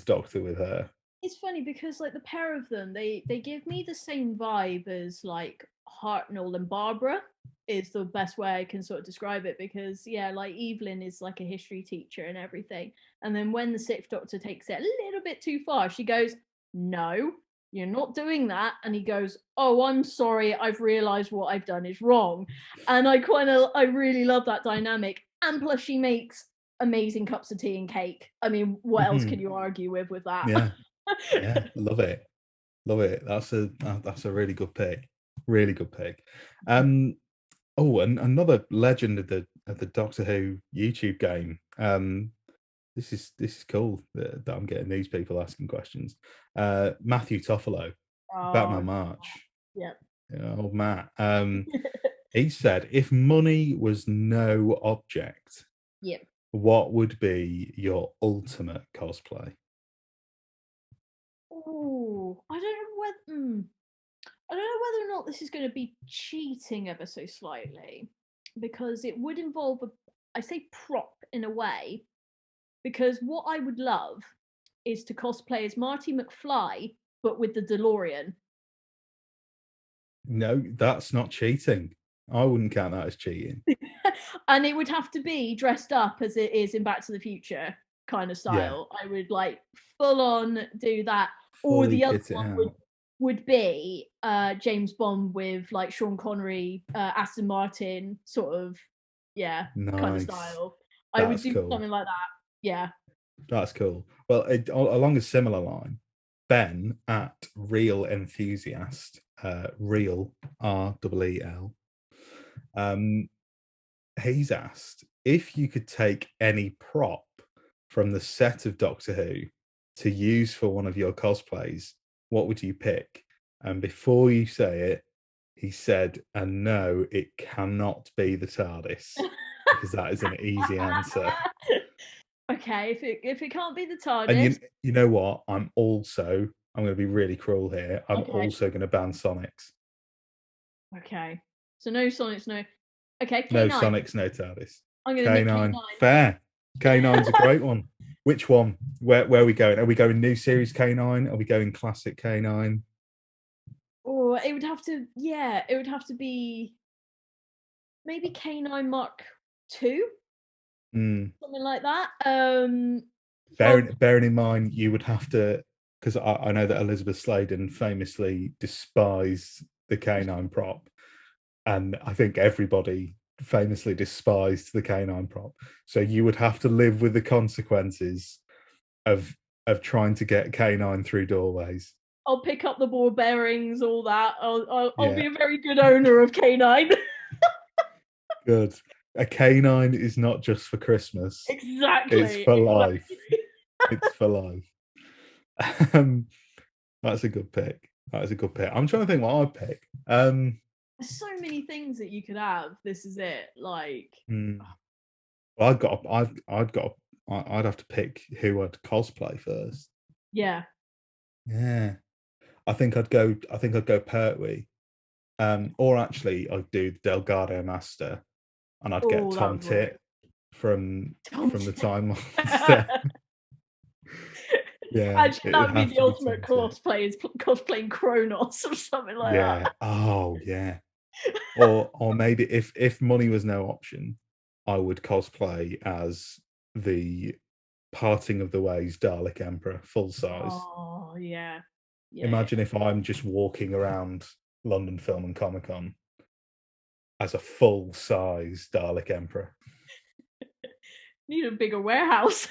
Doctor with her. It's funny because like the pair of them, they give me the same vibe as like Hartnell and Barbara is the best way I can sort of describe it, because like Evelyn is like a history teacher and everything, and then when the Sixth Doctor takes it a little bit too far, she goes, "No, you're not doing that," and he goes, "Oh, I'm sorry, I've realized what I've done is wrong." And I really love that dynamic, and plus she makes amazing cups of tea and cake. I mean, what else can you argue with that? Yeah, love it. That's a really good pick. Really good pick. Oh, and another legend of the Doctor Who YouTube game. This is cool that I'm getting these people asking questions. Matthew Toffolo, Batman March. Yep. Old Matt. He said, if money was no object, what would be your ultimate cosplay? Oh, I don't know whether or not this is going to be cheating ever so slightly, because it would involve I say prop in a way, because what I would love is to cosplay as Marty McFly, but with the DeLorean. No, that's not cheating. I wouldn't count that as cheating. And it would have to be dressed up as it is in Back to the Future kind of style. I would like full on do that. Or the other one would be James Bond with like Sean Connery, Aston Martin sort of kind of style. I would do something like that. Yeah. That's cool. Well, along a similar line, Ben at Real Enthusiast, Real REEL, he's asked if you could take any prop from the set of Doctor Who to use for one of your cosplays, what would you pick? And before you say it, he said, and no, it cannot be the TARDIS, because that is an easy answer. Okay, if it can't be the TARDIS. And you know what? I'm going to be really cruel here. I'm also going to ban Sonics. Okay. So no Sonics, no. Okay, K9. No Sonics, no TARDIS. I'm going to make K9. Fair. K9's a great one. Which one? Where are we going? Are we going new series K9? Are we going classic K9? Or it would have to be maybe K9 Mark II, something like that. Bearing in mind, you would have to, because I know that Elizabeth Sladen famously despised the K9 prop, and I think everybody famously despised the K9 prop. So you would have to live with the consequences of trying to get K9 through doorways. I'll pick up the ball bearings, all that. I'll be a very good owner of K9. Good. A K9 is not just for Christmas. Exactly. It's for life. It's for life. That's a good pick. I'm trying to think what I'd pick. There's so many things that you could have. This is it. Like, well, I'd have to pick who I'd cosplay first. Yeah. I think I'd go Pertwee. Or actually I'd do Delgado Master, and I'd get Tom Tit from the Time Monster. Actually, that would be the ultimate cosplay, is cosplaying Kronos or something like that. Oh yeah. Or maybe if money was no option, I would cosplay as the Parting of the Ways Dalek Emperor, full size. Oh yeah. Imagine if I'm just walking around London Film and Comic Con as a full size Dalek Emperor. Need a bigger warehouse.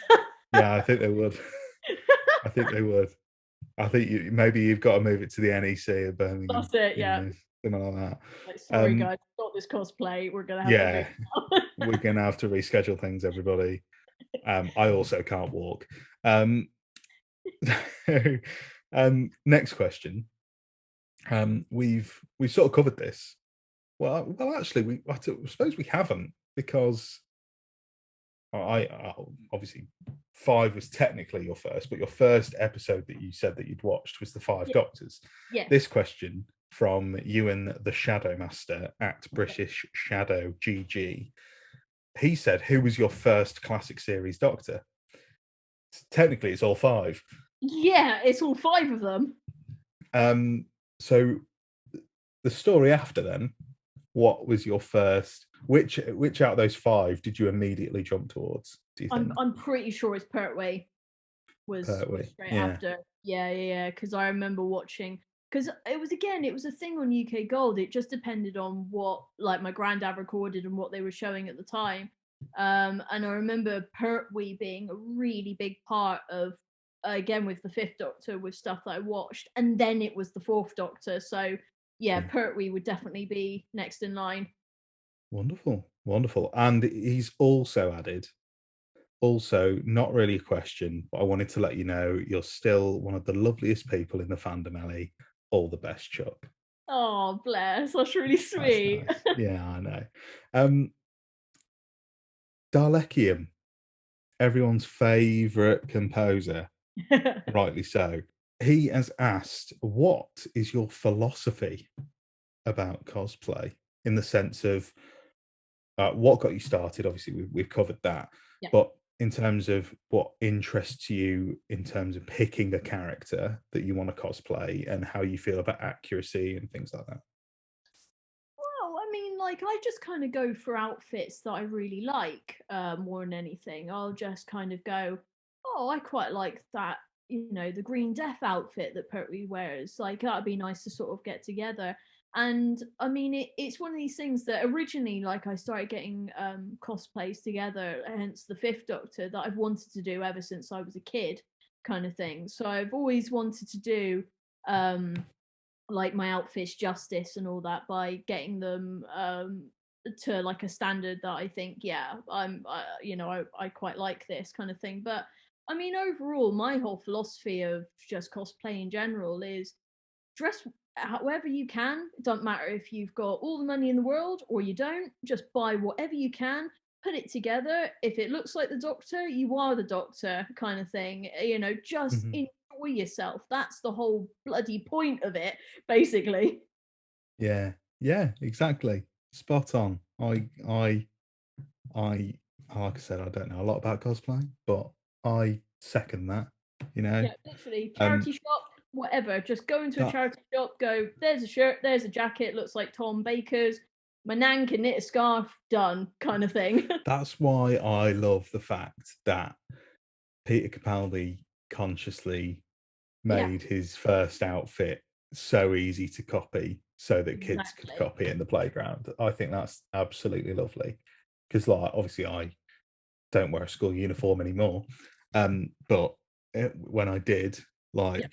Yeah, I think they would. I think maybe you've got to move it to the NEC of Birmingham. That's it, yeah. Something like that. Like, sorry guys, not this cosplay. We're gonna have to we're gonna have to reschedule things, everybody. I also can't walk. Next question. We've sort of covered this. Well, actually, I suppose we haven't, because I obviously 5 was technically your first, but your first episode that you said that you'd watched was the Five Doctors. Yeah. This question from Ewan the Shadow Master at British Shadow GG. He said, "Who was your first classic series Doctor?" Technically, it's all 5. Yeah, it's all 5 of them. So the story after then, what was your first? Which out of those 5 did you immediately jump towards? Do you think? I'm pretty sure it's Pertwee. Was straight after. Yeah. Because I remember watching. Because it was a thing on UK Gold. It just depended on what like my granddad recorded and what they were showing at the time. And I remember Pertwee being a really big part of, again, with the 5th Doctor, with stuff that I watched, and then it was the 4th Doctor. So yeah, Pertwee would definitely be next in line. Wonderful. And he's also added, also not really a question, but I wanted to let you know you're still one of the loveliest people in the fandom, Ellie. All the best, Chuck. Oh, bless. That's really sweet. That's nice. Yeah, I know. Dalekium, everyone's favourite composer, rightly so. He has asked, what is your philosophy about cosplay, in the sense of what got you started? Obviously, we've covered that. Yeah. But in terms of what interests you in terms of picking a character that you want to cosplay, and how you feel about accuracy and things like that. Well, I mean, like, I just kind of go for outfits that I really like, more than anything. I'll just kind of go, oh, I quite like that, the Green Death outfit that Pertwee wears. Like, that'd be nice to sort of get together. And I mean, it's one of these things that originally, like, I started getting cosplays together, hence the 5th Doctor, that I've wanted to do ever since I was a kid, kind of thing. So I've always wanted to do like my outfits justice and all that by getting them to like a standard that I think, yeah, I quite like this kind of thing. But I mean, overall, my whole philosophy of just cosplay in general is dress however you can. It doesn't matter if you've got all the money in the world or you don't. Just buy whatever you can, put it together. If it looks like the Doctor, you are the Doctor, kind of thing. Just enjoy yourself. That's the whole bloody point of it, basically. Yeah, exactly. Spot on. I like I said, I don't know a lot about cosplay, but I second that. Yeah, literally, charity shop, whatever. Just go into a charity shop, go, there's a shirt, there's a jacket, looks like Tom Baker's. My nan can knit a scarf, done, kind of thing. That's why I love the fact that Peter Capaldi consciously made his first outfit so easy to copy, so that kids could copy it in the playground. I think that's absolutely lovely, because like obviously I don't wear a school uniform anymore, but when I did, like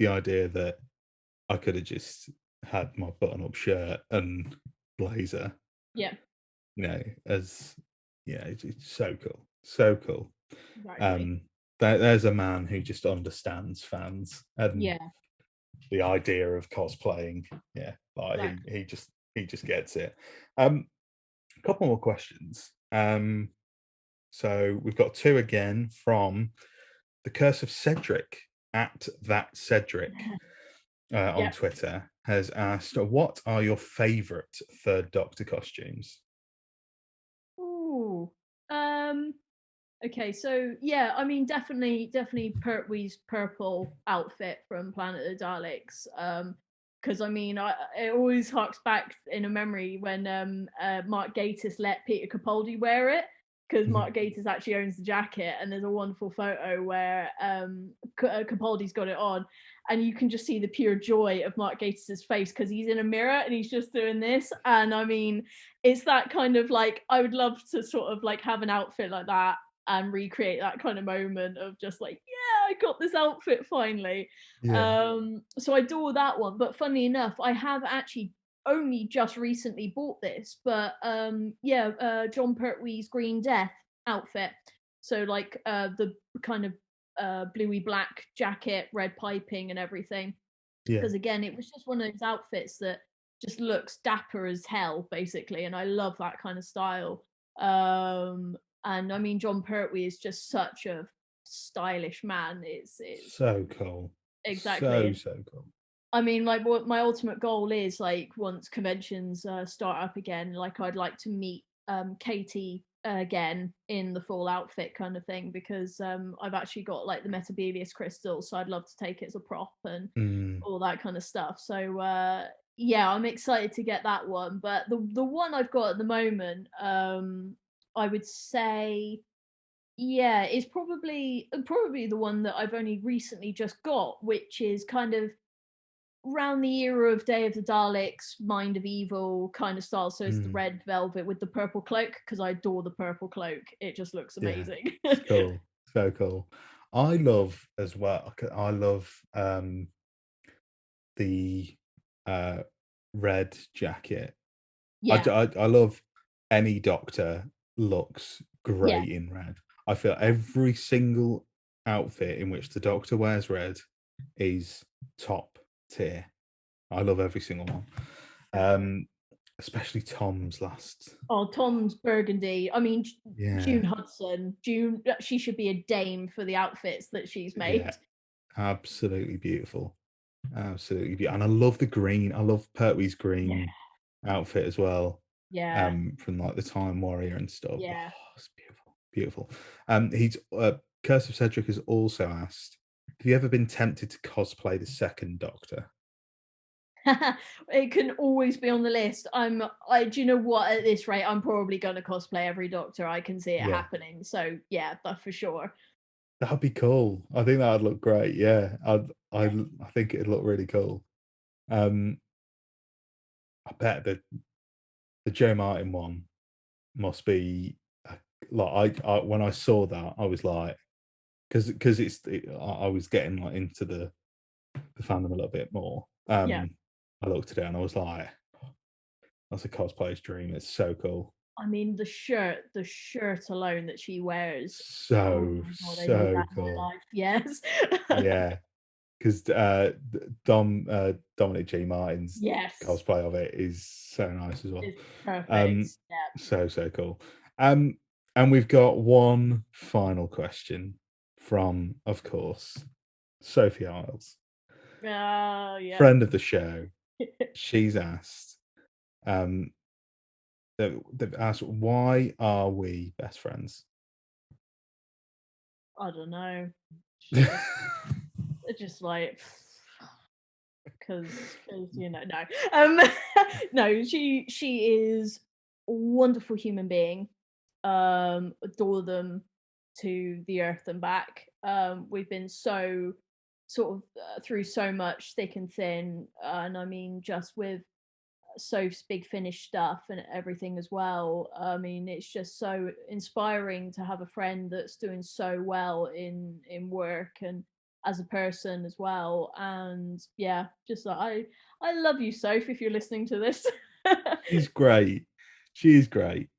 the idea that I could have just had my button-up shirt and blazer, it's so cool. Right. There's a man who just understands fans and the idea of cosplaying. He just gets it. A couple more questions. So we've got 2 again from the Curse of Cedric at that Cedric on Twitter, has asked, what are your favorite 3rd Doctor costumes? Ooh. Okay, so yeah, I mean, definitely Pertwee's purple outfit from Planet of the Daleks. Because I mean, it always harks back in a memory when Mark Gatiss let Peter Capaldi wear it, because Mark Gatiss actually owns the jacket, and there's a wonderful photo where Capaldi's got it on, and you can just see the pure joy of Mark Gatiss's face, because he's in a mirror and he's just doing this. And I mean, it's that kind of like, I would love to sort of like have an outfit like that and recreate that kind of moment of just like, yeah, I got this outfit finally. So I adore that one. But funny enough, I have actually only just recently bought this, but John Pertwee's Green Death outfit. So like the kind of bluey black jacket, red piping, and everything. Yeah. Because again, it was just one of those outfits that just looks dapper as hell, basically, and I love that kind of style. And I mean, John Pertwee is just such a stylish man. It's So cool. exactly. So cool. I mean, like, what my ultimate goal is, like, once conventions start up again, like, I'd like to meet Katie again in the full outfit kind of thing, because I've actually got like the Metabelius crystal, so I'd love to take it as a prop and all that kind of stuff. So yeah, I'm excited to get that one. But the one I've got at the moment, I would say, yeah, is probably the one that I've only recently just got, which is kind of around the era of Day of the Daleks, Mind of Evil kind of style. So it's the red velvet with the purple cloak, because I adore the purple cloak. It just looks amazing. Yeah, it's cool. So cool. I love as well. I love the red jacket. Yeah, I love any Doctor looks yeah, great in red. I feel every single outfit in which the Doctor wears red is top tier. I love every single one. Especially Tom's last. Oh, Tom's burgundy. I mean, Yeah. June Hudson. June, she should be a dame for the outfits that she's made. Yeah. Absolutely beautiful. Absolutely beautiful. And I love the green. I love Pertwee's green outfit as well. Yeah, From like the Time Warrior and stuff. yeah. Oh, it's beautiful. Beautiful. He's Curse of Cedric has also asked, have you ever been tempted to cosplay the second Doctor? It can always be on the list. Do you know what? At this rate, I'm probably going to cosplay every Doctor. I can see it happening. So yeah, but for sure. That'd be cool. I think that'd look great. Yeah, I think it'd look really cool. I bet the Joe Martin one must be like I when I saw that, I was like, because I was getting like into the fandom a little bit more. Yeah. I looked at it and I was like, that's a cosplayer's dream. It's so cool. I mean, the shirt alone that she wears. So Oh my God, I need so that in my cool. life. Yes. Yeah, because Dominic G. Martin's Yes. cosplay of it is so nice as well. It's perfect. Yeah. So cool. And we've got one final question from, of course, Sophie Isles, Yeah. friend of the show. She's asked, they've asked, why are we best friends? I don't know. It's just like, because you know, no, no. She is a wonderful human being. Adore them to the earth and back. We've been so sort of through so much thick and thin, and I mean, just with Soph's Big Finish stuff and everything as well. I mean, it's just so inspiring to have a friend that's doing so well in work and as a person as well. And yeah, just like I love you, Soph, if you're listening to this. She's great. She's great.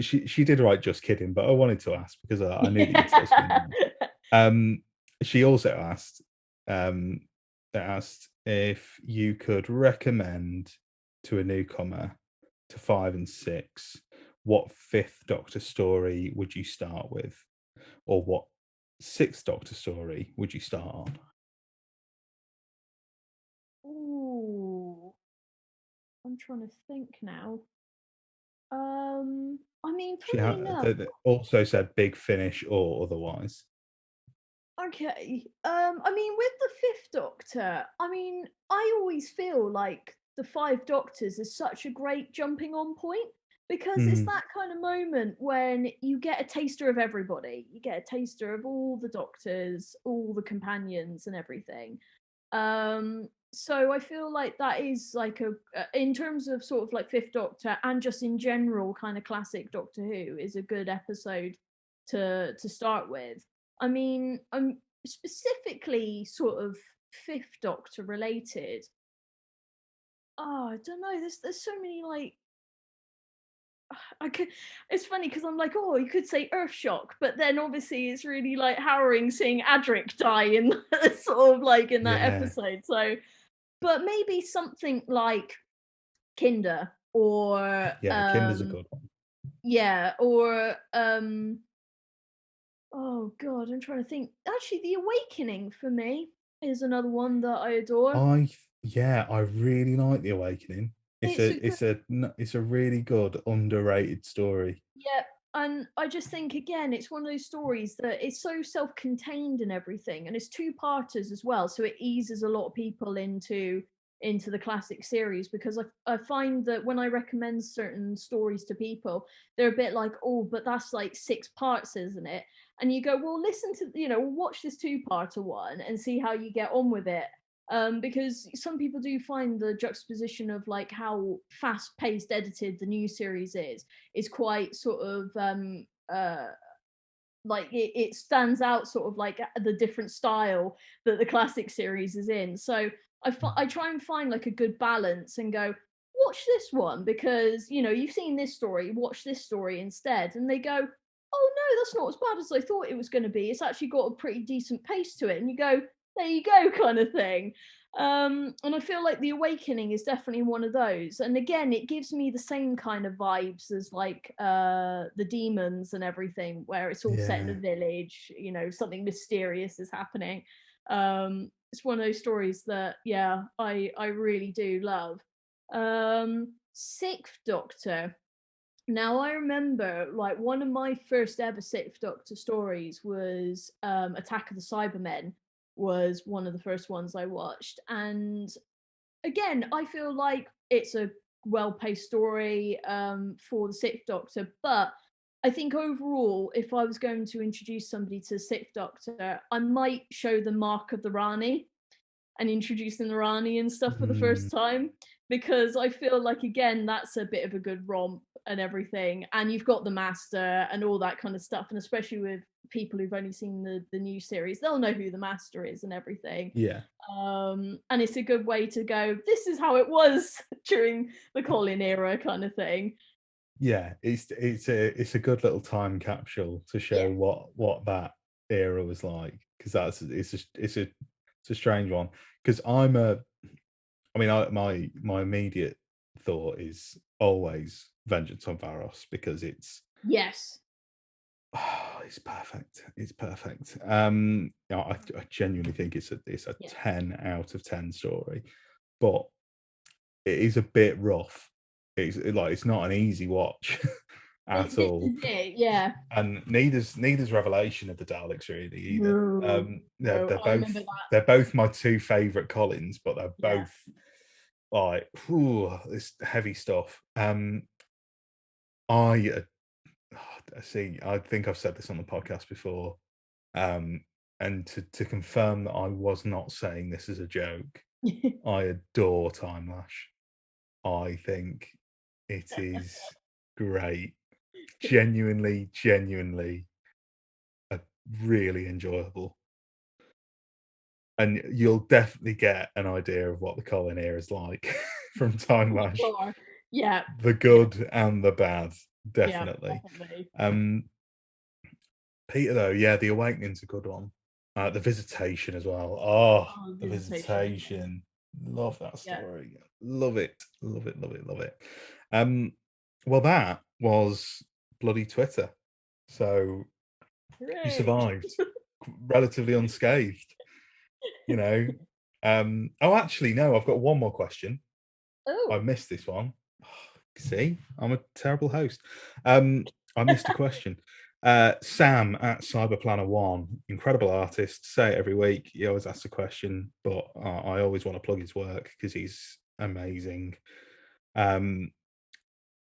She did write Just Kidding, but I wanted to ask because I knew that you'd say she also asked if you could recommend to a newcomer to 5 and 6, what 5th Doctor story would you start with, or what 6th Doctor story would you start on? Ooh, I'm trying to think now. I mean, She funnily enough, also said Big Finish or otherwise. okay. I mean, with the 5th Doctor, I mean, I always feel like the 5 Doctors is such a great jumping on point, because it's that kind of moment when you get a taster of everybody. You get a taster of all the Doctors, all the companions, and everything. So I feel like that is like in terms of sort of like 5th Doctor and just in general kind of classic Doctor Who, is a good episode to start with. I mean, I'm specifically sort of 5th Doctor related. Oh, I don't know. There's so many like it's funny because I'm like, oh, you could say Earthshock, but then obviously it's really like harrowing seeing Adric die in sort of like in that Yeah. episode. So, but maybe something like Kinder or Yeah, Kinder's a good one. yeah, or oh god, I'm trying to think. Actually, The Awakening for me is another one that I adore. I really like The Awakening. It's a really good underrated story. Yeah, and I just think again, it's one of those stories that it's so self-contained and everything, and it's two-parters as well, so it eases a lot of people into the classic series because I find that when I recommend certain stories to people, they're a bit like, oh, but that's like 6 parts, isn't it? And you go, well, listen to watch this two-parter one and see how you get on with it. Because some people do find the juxtaposition of like how fast-paced edited the new series is quite sort of like it stands out sort of like the different style that the classic series is in. So I try and find like a good balance and go, watch this one because you've seen this story, watch this story instead. And they go, oh no, that's not as bad as I thought it was going to be. It's actually got a pretty decent pace to it. And you go, there you go, kind of thing. And I feel like The Awakening is definitely one of those. And again, it gives me the same kind of vibes as like the Demons and everything, where it's all set in a village, something mysterious is happening. It's one of those stories that, yeah, I really do love. Sixth Doctor. Now I remember like one of my first ever Sixth Doctor stories was Attack of the Cybermen, was one of the first ones I watched. And again, I feel like it's a well-paced story for the Sixth Doctor, but I think overall, if I was going to introduce somebody to the Sixth Doctor, I might show them Mark of the Rani and introducing the Rani and stuff for the first time, because I feel like, again, that's a bit of a good romp and everything. And you've got the Master and all that kind of stuff. And especially with people who've only seen the new series, they'll know who the Master is and everything. Yeah. And it's a good way to go, this is how it was during the Colin era kind of thing. Yeah, it's a good little time capsule to show what that era was like, because it's a strange one. Because my immediate thought is always Vengeance on Varos, because it's perfect. It's perfect. I genuinely think it's a 10 out of 10 story, but it is a bit rough. It's not an easy watch at all. Yeah. And neither's Revelation of the Daleks really either. No, they're both my two favourite Collins, but they're both like this heavy stuff. I think I've said this on the podcast before. And to confirm that I was not saying this as a joke, I adore Time Lash. I think it is great. Genuinely really enjoyable. And you'll definitely get an idea of what the Colin era is like from Time Lash. Sure. Yeah. The good and the bad, definitely. Yeah, definitely. Peter, though, The Awakening's a good one. The Visitation as well. Oh, the Visitation. Love that story. Yeah. Love it. Well, that was bloody Twitter. So you survived relatively unscathed. Oh, actually, no, I've got one more question. Oh. I missed this one. See, I'm a terrible host. I missed a question. Sam at Cyberplanner1, incredible artist. Say it every week. He always asks a question, but I always want to plug his work because he's amazing.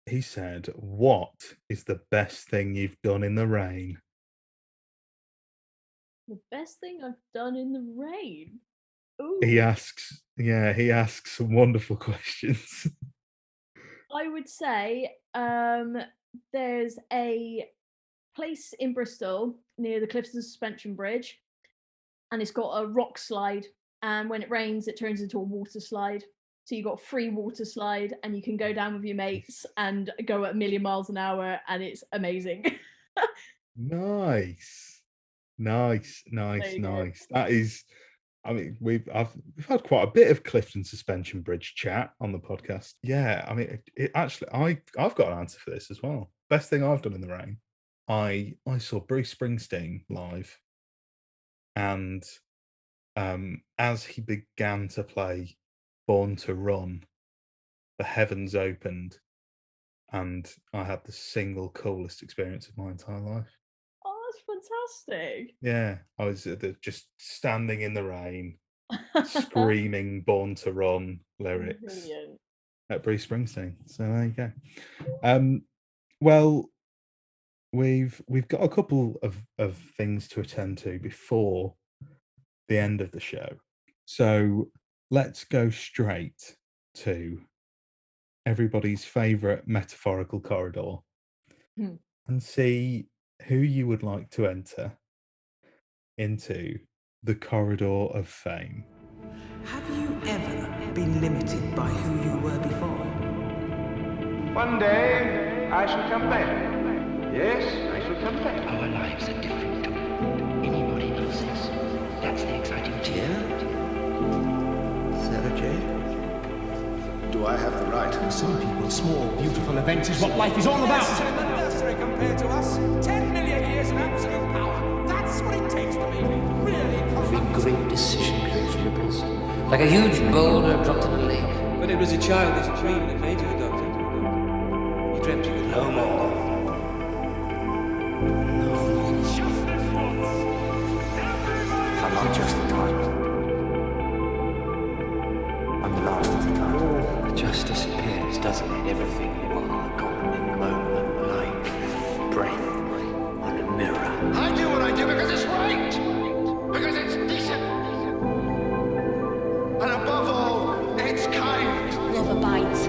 He said, "What is the best thing you've done in the rain?" The best thing I've done in the rain. Ooh. He asks some wonderful questions. I would say there's a place in Bristol near the Clifton Suspension Bridge, and it's got a rock slide, and when it rains it turns into a water slide. So you got free water slide, and you can go down with your mates and go at 1,000,000 miles an hour, and it's amazing. Nice. Nice. There you go. That is, I mean, we've had quite a bit of Clifton Suspension Bridge chat on the podcast. Yeah, I mean, it actually, I've got an answer for this as well. Best thing I've done in the rain. I saw Bruce Springsteen live, and as he began to play Born to Run, the heavens opened, and I had the single coolest experience of my entire life. Oh, that's fantastic. Yeah, I was just standing in the rain, screaming "Born to Run" lyrics Brilliant. at Bruce Springsteen. So there you go. Well, we've got a couple of things to attend to before the end of the show. So let's go straight to everybody's favorite metaphorical corridor and see who you would like to enter into the corridor of fame. Have you ever been limited by who you were before? One day, I shall come back. Yes, I shall come back. Our lives are different to anybody else's. That's the exciting Dear Sarah Jane? Do I have the right? For some people, small, beautiful events is what life is all about. And the nursery compared to us. 10 million years of absolute power. That's what it takes to make me really Every great decision creates ripples. Like a huge boulder dropped in a lake. But it was a childish dream that made you a doctor. You dreamt you could help more. I'm not just the Tardis. I'm the last of the Tardis. It just disappears, doesn't it? Everything you are gone in a moment, like breath on a mirror. I do what I do because it's right! Because it's decent! And above all, it's kind! Love abides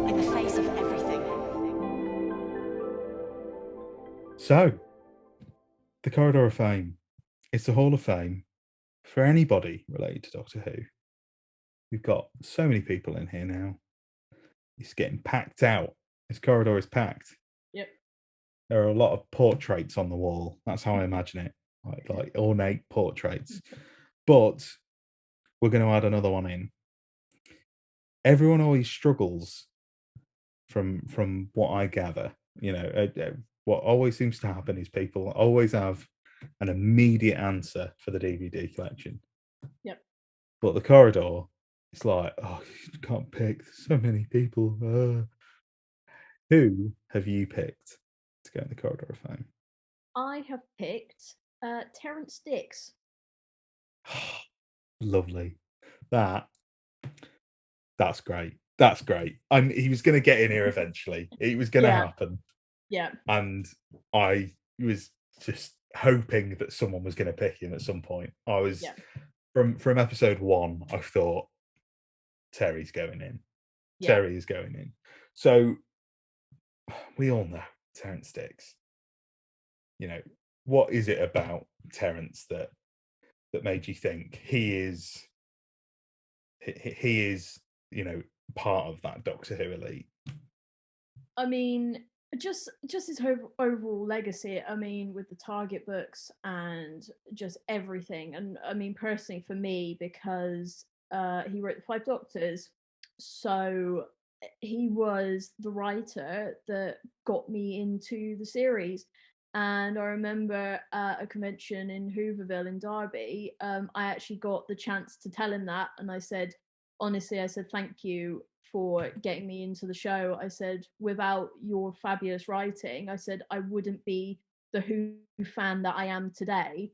in the face of everything. So, the Corridor of Fame. It's the Hall of Fame for anybody related to Doctor Who. We've got so many people in here now. It's getting packed out. This corridor is packed. Yep. There are a lot of portraits on the wall. That's how I imagine it. Like ornate portraits. But we're going to add another one in. Everyone always struggles from what I gather. You know, what always seems to happen is people always have an immediate answer for the DVD collection. Yep. But the corridor, it's like, oh, you can't pick. There's so many people. Who have you picked to go in the Corridor of Fame? I have picked Terrance Dicks. Lovely. That's great. That's great. He was going to get in here eventually. It was going to happen. Yeah. And I was just hoping that someone was going to pick him at some point. I was from episode 1. I thought Terry's going in. Yeah. Terry is going in. So we all know Terrance Dicks. You know, what is it about Terrance that made you think he is, you know, part of that Doctor Who elite? I mean, just his overall legacy. I mean, with the Target books and just everything. And I mean, personally for me, because he wrote the 5 Doctors, so he was the writer that got me into the series. And I remember at a convention in Hooverville in Derby, I actually got the chance to tell him that, and I said, honestly, I said, thank you for getting me into the show. I said, without your fabulous writing, I said, I wouldn't be the Who fan that I am today.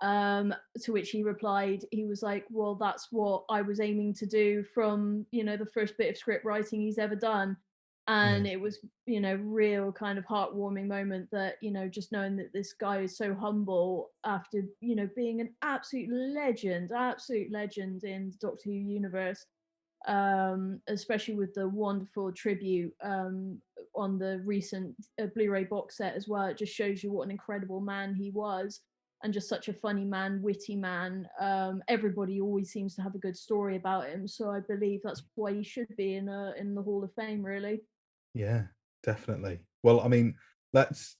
To which he replied, he was like, well, that's what I was aiming to do from, you know, the first bit of script writing he's ever done. And it was, you know, real kind of heartwarming moment that, you know, just knowing that this guy is so humble after, you know, being an absolute legend in the Doctor Who universe. Especially with the wonderful tribute on the recent Blu-ray box set as well. It just shows you what an incredible man he was. and just such a funny man, witty man. Everybody always seems to have a good story about him, so I believe that's why he should be in the Hall of Fame, really. Yeah, definitely. Well, I mean, let's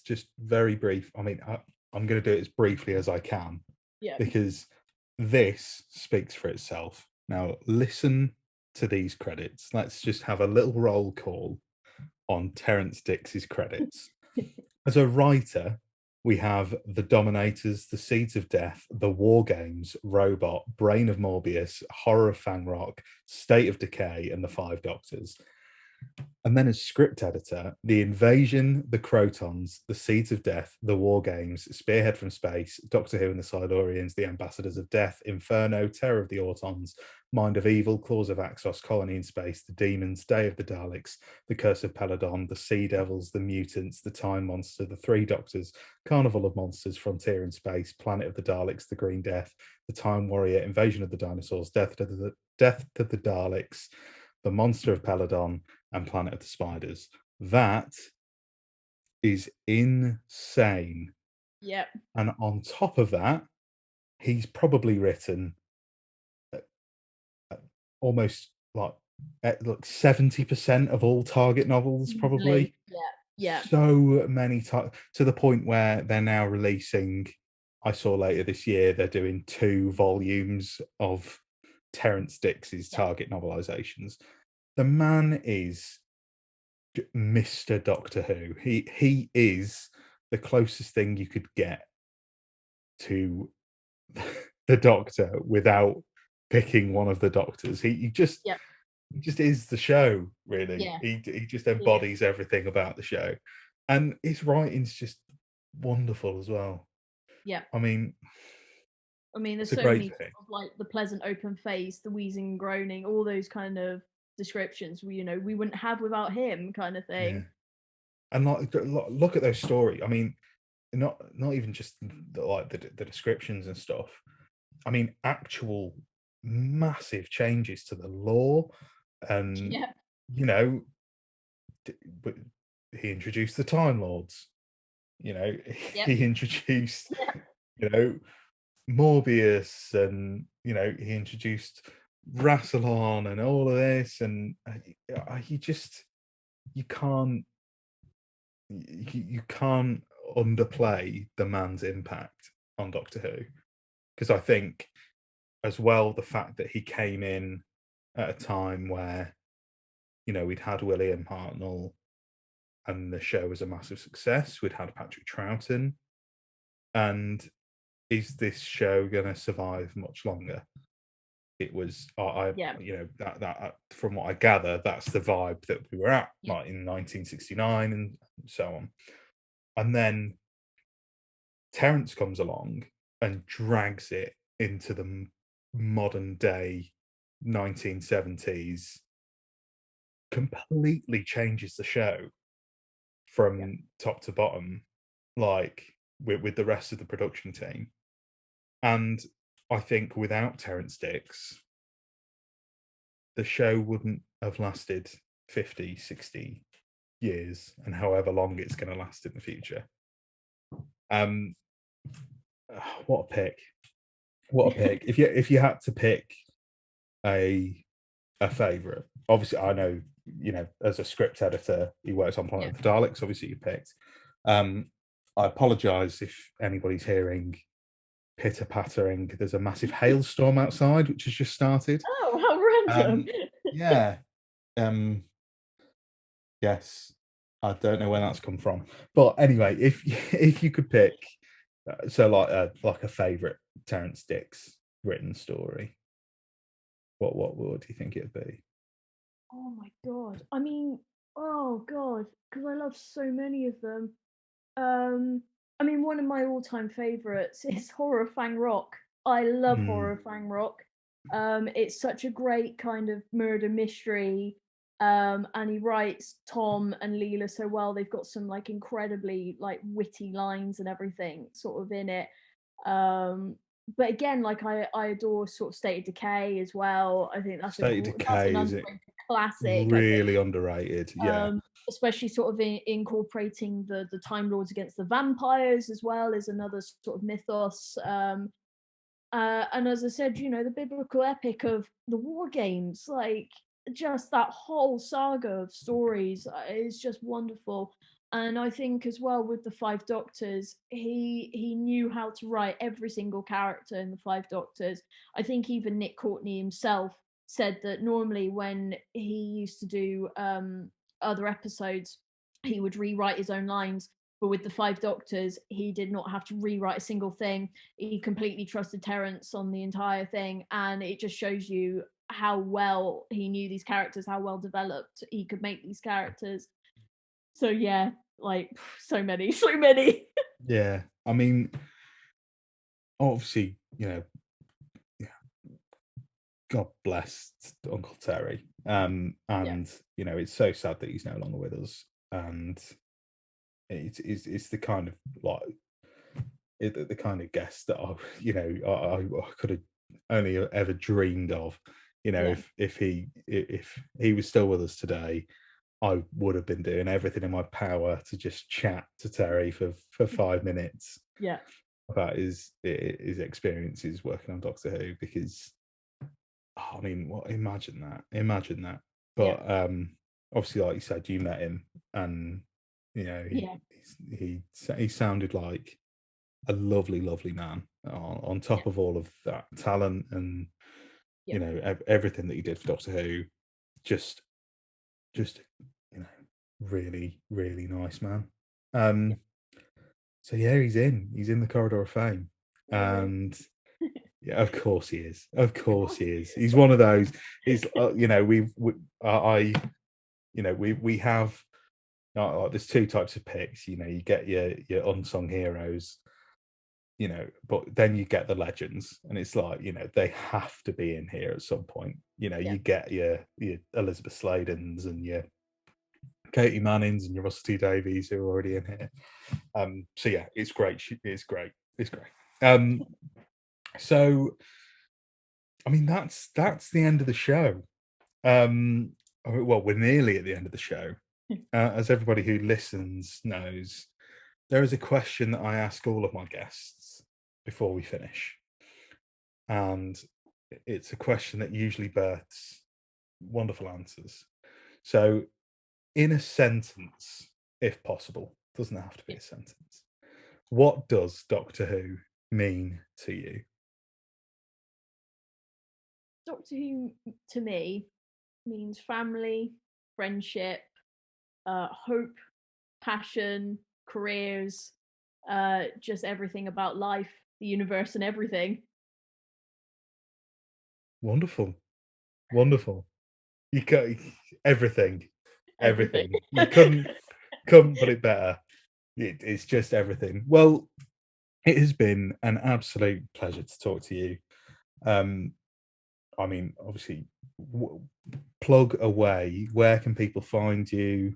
just very brief. I mean, I'm going to do it as briefly as I can, Yeah. because this speaks for itself. Now, listen to these credits. Let's just have a little roll call on Terrance Dicks's credits. As a writer, we have The Dominators, The Seeds of Death, The War Games, Robot, Brain of Morbius, Horror of Fang Rock, State of Decay, and The Five Doctors. And then as script editor, The Invasion, The Crotons, The Seeds of Death, The War Games, Spearhead from Space, Doctor Who and the Silurians, The Ambassadors of Death, Inferno, Terror of the Autons, Mind of Evil, Claws of Axos, Colony in Space, The Demons, Day of the Daleks, The Curse of Peladon, The Sea Devils, The Mutants, The Time Monster, The Three Doctors, Carnival of Monsters, Frontier in Space, Planet of the Daleks, The Green Death, The Time Warrior, Invasion of the Dinosaurs, Death to the Daleks, The Monster of Peladon, and Planet of the Spiders. That is insane. Yep. And on top of that, he's probably written almost like 70% of all Target novels, probably. Yeah. So many to the point where they're now releasing, I saw later this year, they're doing 2 volumes of Terrance Dicks's Target novelizations. The man is Mr. Doctor Who. He is the closest thing you could get to the Doctor without picking one of the Doctors. He just is the show, really. Yeah. He just embodies everything about the show, and his writing's just wonderful as well. Yeah. I mean, there's it's a so great many thing. like the pleasant open face, the wheezing and groaning, all those kind of descriptions we wouldn't have without him, kind of thing. Yeah. And like, look at those stories. I mean, not even just the descriptions and stuff. I mean, actual massive changes to the lore, and he introduced the Time Lords. He introduced Morbius, and he introduced Rassilon and all of this, and you can't underplay the man's impact on Doctor Who, because I think as well the fact that he came in at a time where we'd had William Hartnell and the show was a massive success. We'd had Patrick Troughton, and is this show going to survive much longer? It was, that from what I gather, that's the vibe that we were at, like in 1969 and so on. And then Terrance comes along and drags it into the modern day 1970s, completely changes the show from top to bottom, like with the rest of the production team. And I think without Terrance Dicks, the show wouldn't have lasted 50, 60 years, and however long it's going to last in the future. What a pick. If you had to pick a favorite, obviously I know, as a script editor, he works on Planet of the Daleks, obviously you picked. I apologize if anybody's hearing pitter pattering. There's a massive hailstorm outside which has just started. Oh, how random. Yes, I don't know where that's come from, but anyway, if you could pick like a favorite Terrance Dicks written story, what do you think it'd be? Oh my god, I mean, oh god, because I love so many of them. I mean, one of my all-time favorites is Horror of Fang Rock. I love Horror of Fang Rock. It's such a great kind of murder mystery, and he writes Tom and Leela so well. They've got some like incredibly like witty lines and everything sort of in it. But again, like I adore sort of State of Decay as well. I think that's State of Decay is classic. really underrated. Yeah. especially sort of incorporating the Time Lords against the vampires as well is another sort of mythos. And as I said, the biblical epic of the war games, like just that whole saga of stories is just wonderful. And I think as well with the Five Doctors, he knew how to write every single character in the Five Doctors. I think even Nick Courtney himself said that normally when he used to do other episodes, he would rewrite his own lines. But with the Five Doctors, he did not have to rewrite a single thing. He completely trusted Terrance on the entire thing. And it just shows you how well he knew these characters, how well developed he could make these characters. So yeah, like so many. Yeah, I mean, obviously, God bless Uncle Terry. And it's so sad that he's no longer with us. And it's the kind of the kind of guest that I could have only ever dreamed of. If he was still with us today, I would have been doing everything in my power to just chat to Terry for 5 minutes. Yeah. About his experiences working on Doctor Who, because imagine that. But obviously, like you said, you met him, and he sounded like a lovely man on top of all of that talent and everything that he did for Doctor Who. Just really nice man. So yeah, he's in the corridor of fame. And yeah, of course he is. He's one of those. He's we have there's two types of picks. You get your unsung heroes, but then you get the legends, and it's like they have to be in here at some point. You get your Elizabeth Sladens and your Katie Mannings and your Russell T Davies who are already in here. So yeah, it's great. It's great. So I mean that's the end of the show. Well, we're nearly at the end of the show. As everybody who listens knows, there is a question that I ask all of my guests before we finish. And it's a question that usually births wonderful answers. So in a sentence, if possible, doesn't have to be a sentence, what does Doctor Who mean to you? Doctor Who to me means family, friendship, hope, passion, careers, just everything about life, the universe, and everything. Wonderful. You got everything. You couldn't put it better. It's just everything. Well, it has been an absolute pleasure to talk to you. I mean, obviously, plug away. Where can people find you?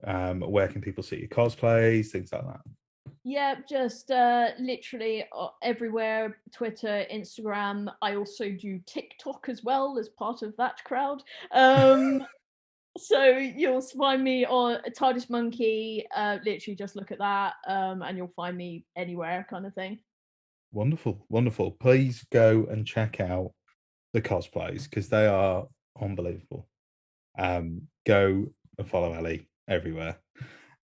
Where can people see your cosplays, things like that? Yeah, just literally everywhere, Twitter, Instagram. I also do TikTok as well as part of that crowd. So you'll find me on TardisMonkey. Literally just look at that and you'll find me anywhere, kind of thing. Wonderful. Please go and check out the cosplays because they are unbelievable. Go and follow Ellie everywhere.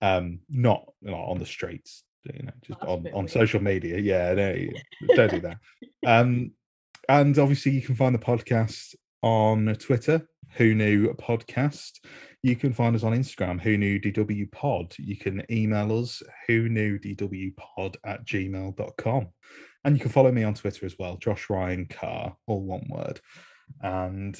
Not on the streets, just on social media. Yeah, no, don't do that. And obviously you can find the podcast on Twitter, Who Knew Podcast. You can find us on Instagram, whoknewdwpod. You can email us, whoknewdwpod@gmail.com. And you can follow me on Twitter as well, Josh Ryan Carr, all one word. And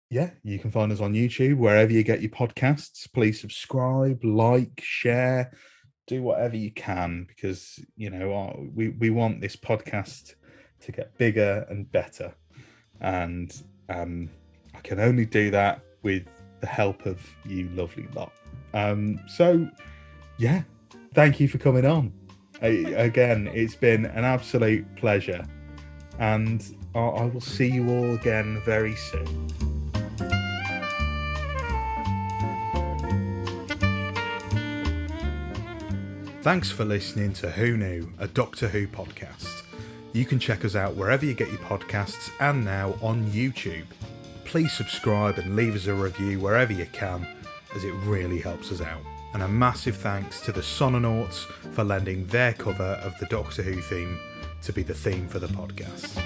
yeah, you can find us on YouTube, wherever you get your podcasts. Please subscribe, like, share, do whatever you can, because, we want this podcast to get bigger and better. And I can only do that with the help of you lovely lot. So, yeah, thank you for coming on. Again, it's been an absolute pleasure. And I will see you all again very soon. Thanks for listening to Who Knew, a Doctor Who podcast. You can check us out wherever you get your podcasts and now on YouTube. Please subscribe and leave us a review wherever you can, as it really helps us out. And a massive thanks to the Sononauts for lending their cover of the Doctor Who theme to be the theme for the podcast.